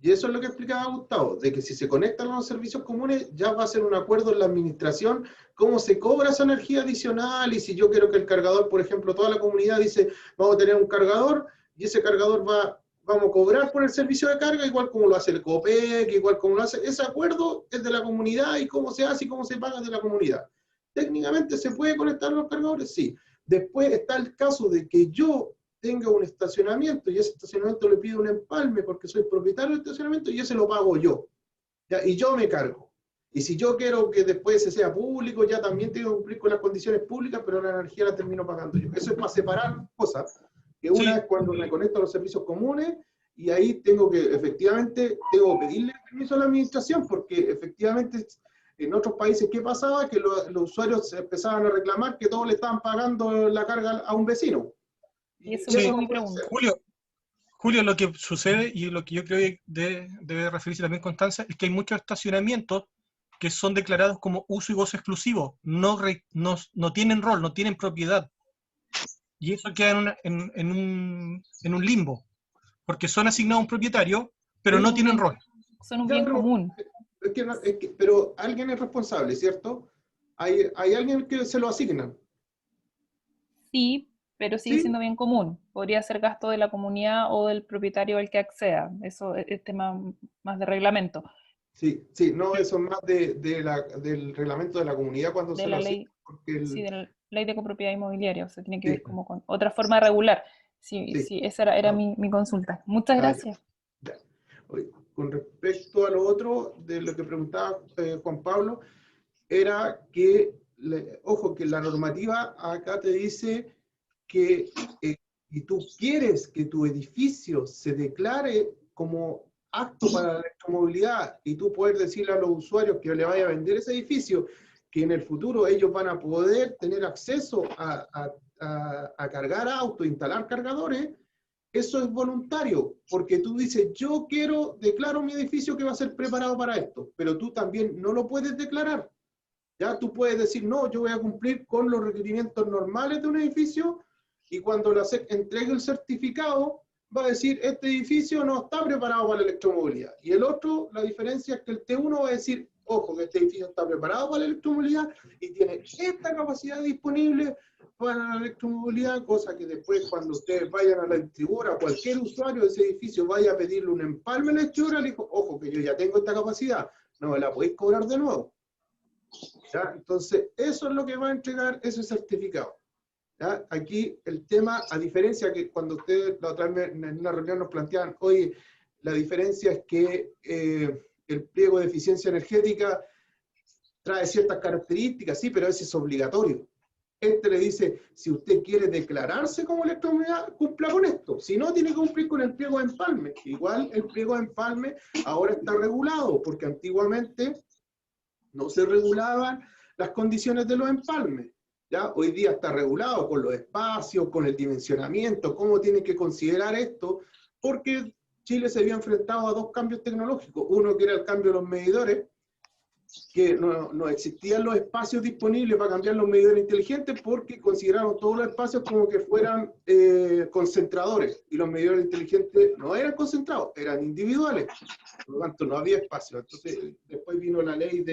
Y eso es lo que explicaba Gustavo, de que si se conectan a los servicios comunes, ya va a ser un acuerdo en la administración, cómo se cobra esa energía adicional, y si yo quiero que el cargador, por ejemplo, toda la comunidad dice, vamos a tener un cargador, y ese cargador va vamos a cobrar por el servicio de carga, igual como lo hace el COPEC, igual como lo hace, ese acuerdo es de la comunidad y cómo se hace y cómo se paga de la comunidad. Técnicamente se puede conectar los cargadores, sí. Después está el caso de que yo tenga un estacionamiento y ese estacionamiento le pido un empalme porque soy propietario del estacionamiento y ese lo pago yo. ¿Ya? Y yo me cargo. Y si yo quiero que después se sea público, ya también tengo que cumplir con las condiciones públicas, pero la energía la termino pagando yo. Eso es para separar cosas. Que una es cuando me conecto a los servicios comunes y ahí tengo que, efectivamente, tengo que pedirle permiso a la administración porque efectivamente en otros países, ¿qué pasaba? Que los usuarios empezaban a reclamar que todos le estaban pagando la carga a un vecino. Y eso es mi pregunta. Julio, lo que sucede y lo que yo creo que debe referirse también Constanza es que hay muchos estacionamientos que son declarados como uso y gozo exclusivo, no tienen rol, no tienen propiedad. Y eso queda en un limbo, porque son asignados a un propietario, pero no tienen rol. Son un bien común. Pero alguien es responsable, ¿cierto? Hay alguien que se lo asignan. Sí, pero sigue siendo bien común. Podría ser gasto de la comunidad o del propietario al que acceda. Eso es tema más de reglamento. Sí, no, eso es más del reglamento de la comunidad cuando se lo asignan. Sí, de la ley de copropiedad inmobiliaria, o sea, tiene que ver como con otra forma de regular. Sí, esa era mi consulta. Muchas gracias. Ya. Con respecto a lo otro, de lo que preguntaba Juan Pablo, era que, ojo, que la normativa acá te dice que si tú quieres que tu edificio se declare como apto para la electromovilidad y tú puedes decirle a los usuarios que le vaya a vender ese edificio, que en el futuro ellos van a poder tener acceso a cargar autos, instalar cargadores, eso es voluntario, porque tú dices, yo declaro mi edificio que va a ser preparado para esto, pero tú también no lo puedes declarar. Ya tú puedes decir, no, yo voy a cumplir con los requerimientos normales de un edificio, y cuando la SEC entregue el certificado, va a decir, este edificio no está preparado para la electromovilidad. Y el otro, la diferencia es que el T1 va a decir, ojo, que este edificio está preparado para la electromovilidad y tiene esta capacidad disponible para la electromovilidad, cosa que después cuando ustedes vayan a la distribuidora, cualquier usuario de ese edificio vaya a pedirle un empalme a la distribuidora, le dijo, ojo, que yo ya tengo esta capacidad, no me la podéis cobrar de nuevo. ¿Ya? Entonces, eso es lo que va a entregar ese certificado. ¿Ya? Aquí el tema, a diferencia que cuando ustedes la otra vez en una reunión nos planteaban, oye, la diferencia es que el pliego de eficiencia energética trae ciertas características, sí, pero ese es obligatorio. Este le dice, si usted quiere declararse como electromovilidad, cumpla con esto. Si no, tiene que cumplir con el pliego de empalme. Igual el pliego de empalme ahora está regulado, porque antiguamente no se regulaban las condiciones de los empalmes. ¿Ya? Hoy día está regulado con los espacios, con el dimensionamiento, cómo tienen que considerar esto, porque Chile se había enfrentado a dos cambios tecnológicos. Uno que era el cambio de los medidores, que no existían los espacios disponibles para cambiar los medidores inteligentes porque consideraron todos los espacios como que fueran concentradores, y los medidores inteligentes no eran concentrados, eran individuales, por lo tanto no había espacio. Entonces después vino la ley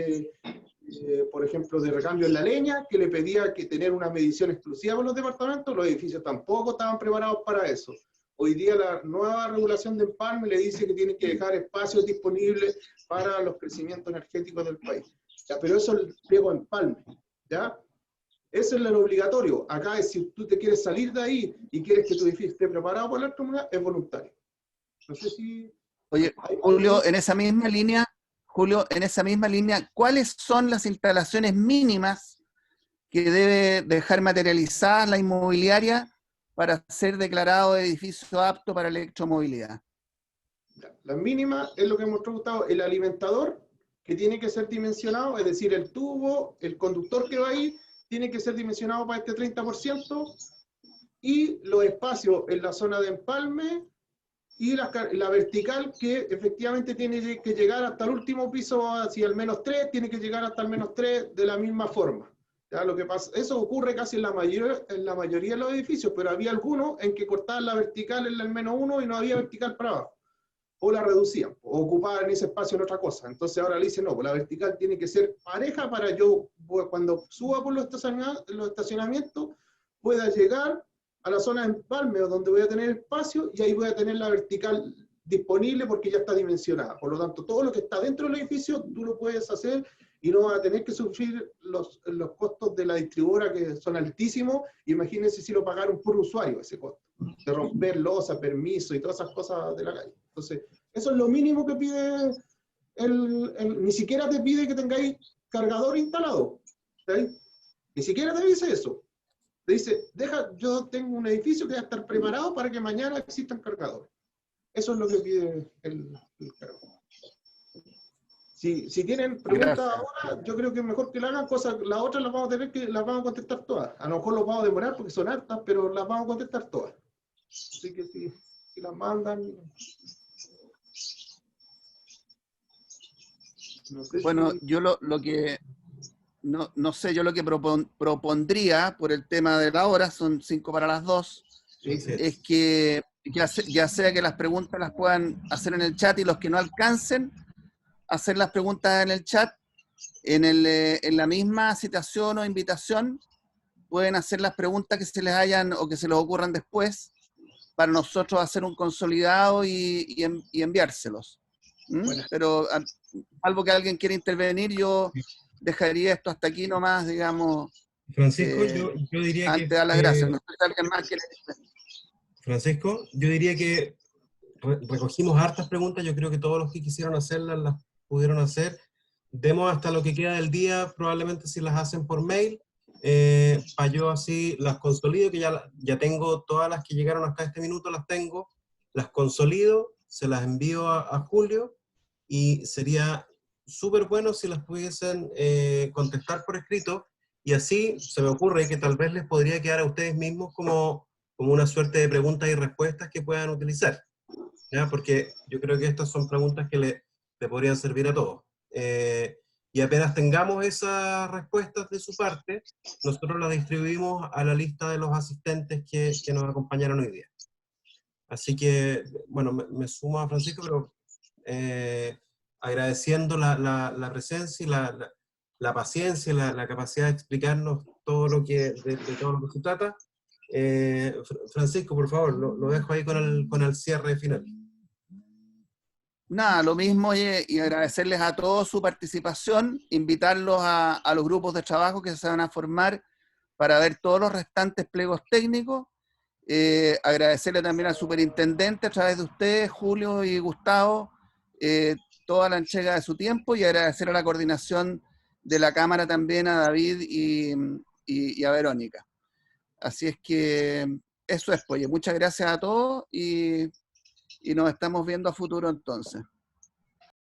por ejemplo, de recambio en la leña, que le pedía que tener una medición exclusiva con los departamentos. Los edificios tampoco estaban preparados para eso. Hoy día la nueva regulación de empalme le dice que tienen que dejar espacios disponibles para los crecimientos energéticos del país. ¿Ya? Pero eso es el pliego de empalme. ¿Ya? Eso es lo obligatorio. Acá es si tú te quieres salir de ahí y quieres que tu edificio esté preparado para la electromovilidad, es voluntario. No sé si... Oye, Julio, en esa misma línea, ¿cuáles son las instalaciones mínimas que debe dejar materializadas la inmobiliaria para ser declarado edificio apto para electromovilidad? La mínima es lo que hemos preguntado, el alimentador, que tiene que ser dimensionado, es decir, el tubo, el conductor que va ahí, tiene que ser dimensionado para este 30%, y los espacios en la zona de empalme, y la vertical, que efectivamente tiene que llegar hasta el último piso, hacia el -3, tiene que llegar hasta el -3 de la misma forma. ¿Ya? Lo que pasa, eso ocurre casi en la mayoría de los edificios, pero había algunos en que cortaban la vertical en el -1 y no había vertical para abajo. O la reducían, o ocupaban ese espacio en otra cosa. Entonces ahora le dicen, no, pues la vertical tiene que ser pareja para yo, cuando suba por los estacionamientos, pueda llegar a la zona de empalme, donde voy a tener espacio, y ahí voy a tener la vertical disponible porque ya está dimensionada. Por lo tanto, todo lo que está dentro del edificio, tú lo puedes hacer y no vas a tener que sufrir los costos de la distribuidora, que son altísimos. Imagínense si lo pagaron por usuario ese costo, de romper losa, permiso y todas esas cosas de la calle. Entonces, eso es lo mínimo que pide ni siquiera te pide que tengáis cargador instalado, ¿sí? Ni siquiera te dice eso. Te dice, yo tengo un edificio que va a estar preparado para que mañana existan cargadores. Eso es lo que pide el cargo. Si tienen preguntas ahora, yo creo que es mejor que la hagan, las otras las vamos a contestar todas. A lo mejor los vamos a demorar porque son hartas, pero las vamos a contestar todas. Así que si las mandan... No sé bueno, yo lo que... No sé, yo lo que propondría por el tema de la hora, son 5 para las 2, es que ya sea que las preguntas las puedan hacer en el chat y los que no alcancen, hacer las preguntas en el chat, en la misma citación o invitación, pueden hacer las preguntas que se les hayan o que se les ocurran después, para nosotros hacer un consolidado y enviárselos. Bueno. Pero salvo que alguien quiera intervenir, yo dejaría esto hasta aquí nomás, digamos. Francisco, yo diría antes de dar las gracias. No sé si alguien más quiere... Francisco, yo diría que recogimos hartas preguntas, yo creo que todos los que quisieron hacerlas las pudieron hacer. Demos hasta lo que queda del día, probablemente si las hacen por mail, para yo así las consolido, que ya tengo todas las que llegaron hasta este minuto, las tengo, las consolido, se las envío a Julio, y sería súper bueno si las pudiesen contestar por escrito, y así se me ocurre que tal vez les podría quedar a ustedes mismos como una suerte de preguntas y respuestas que puedan utilizar, ¿ya? Porque yo creo que estas son preguntas que le podrían servir a todos. Y apenas tengamos esas respuestas de su parte, nosotros las distribuimos a la lista de los asistentes que nos acompañaron hoy día. Así que, bueno, me sumo a Francisco, pero agradeciendo la presencia y la paciencia, la capacidad de explicarnos todo lo de todo lo que se trata. Francisco, por favor, lo dejo ahí con el cierre final. Nada, lo mismo, y agradecerles a todos su participación, invitarlos a los grupos de trabajo que se van a formar para ver todos los restantes pliegos técnicos. Agradecerle también al superintendente a través de ustedes, Julio y Gustavo, toda la entrega de su tiempo, y agradecer a la coordinación de la Cámara también, a David y a Verónica. Así es que eso es, pues. Muchas gracias a todos y nos estamos viendo a futuro entonces.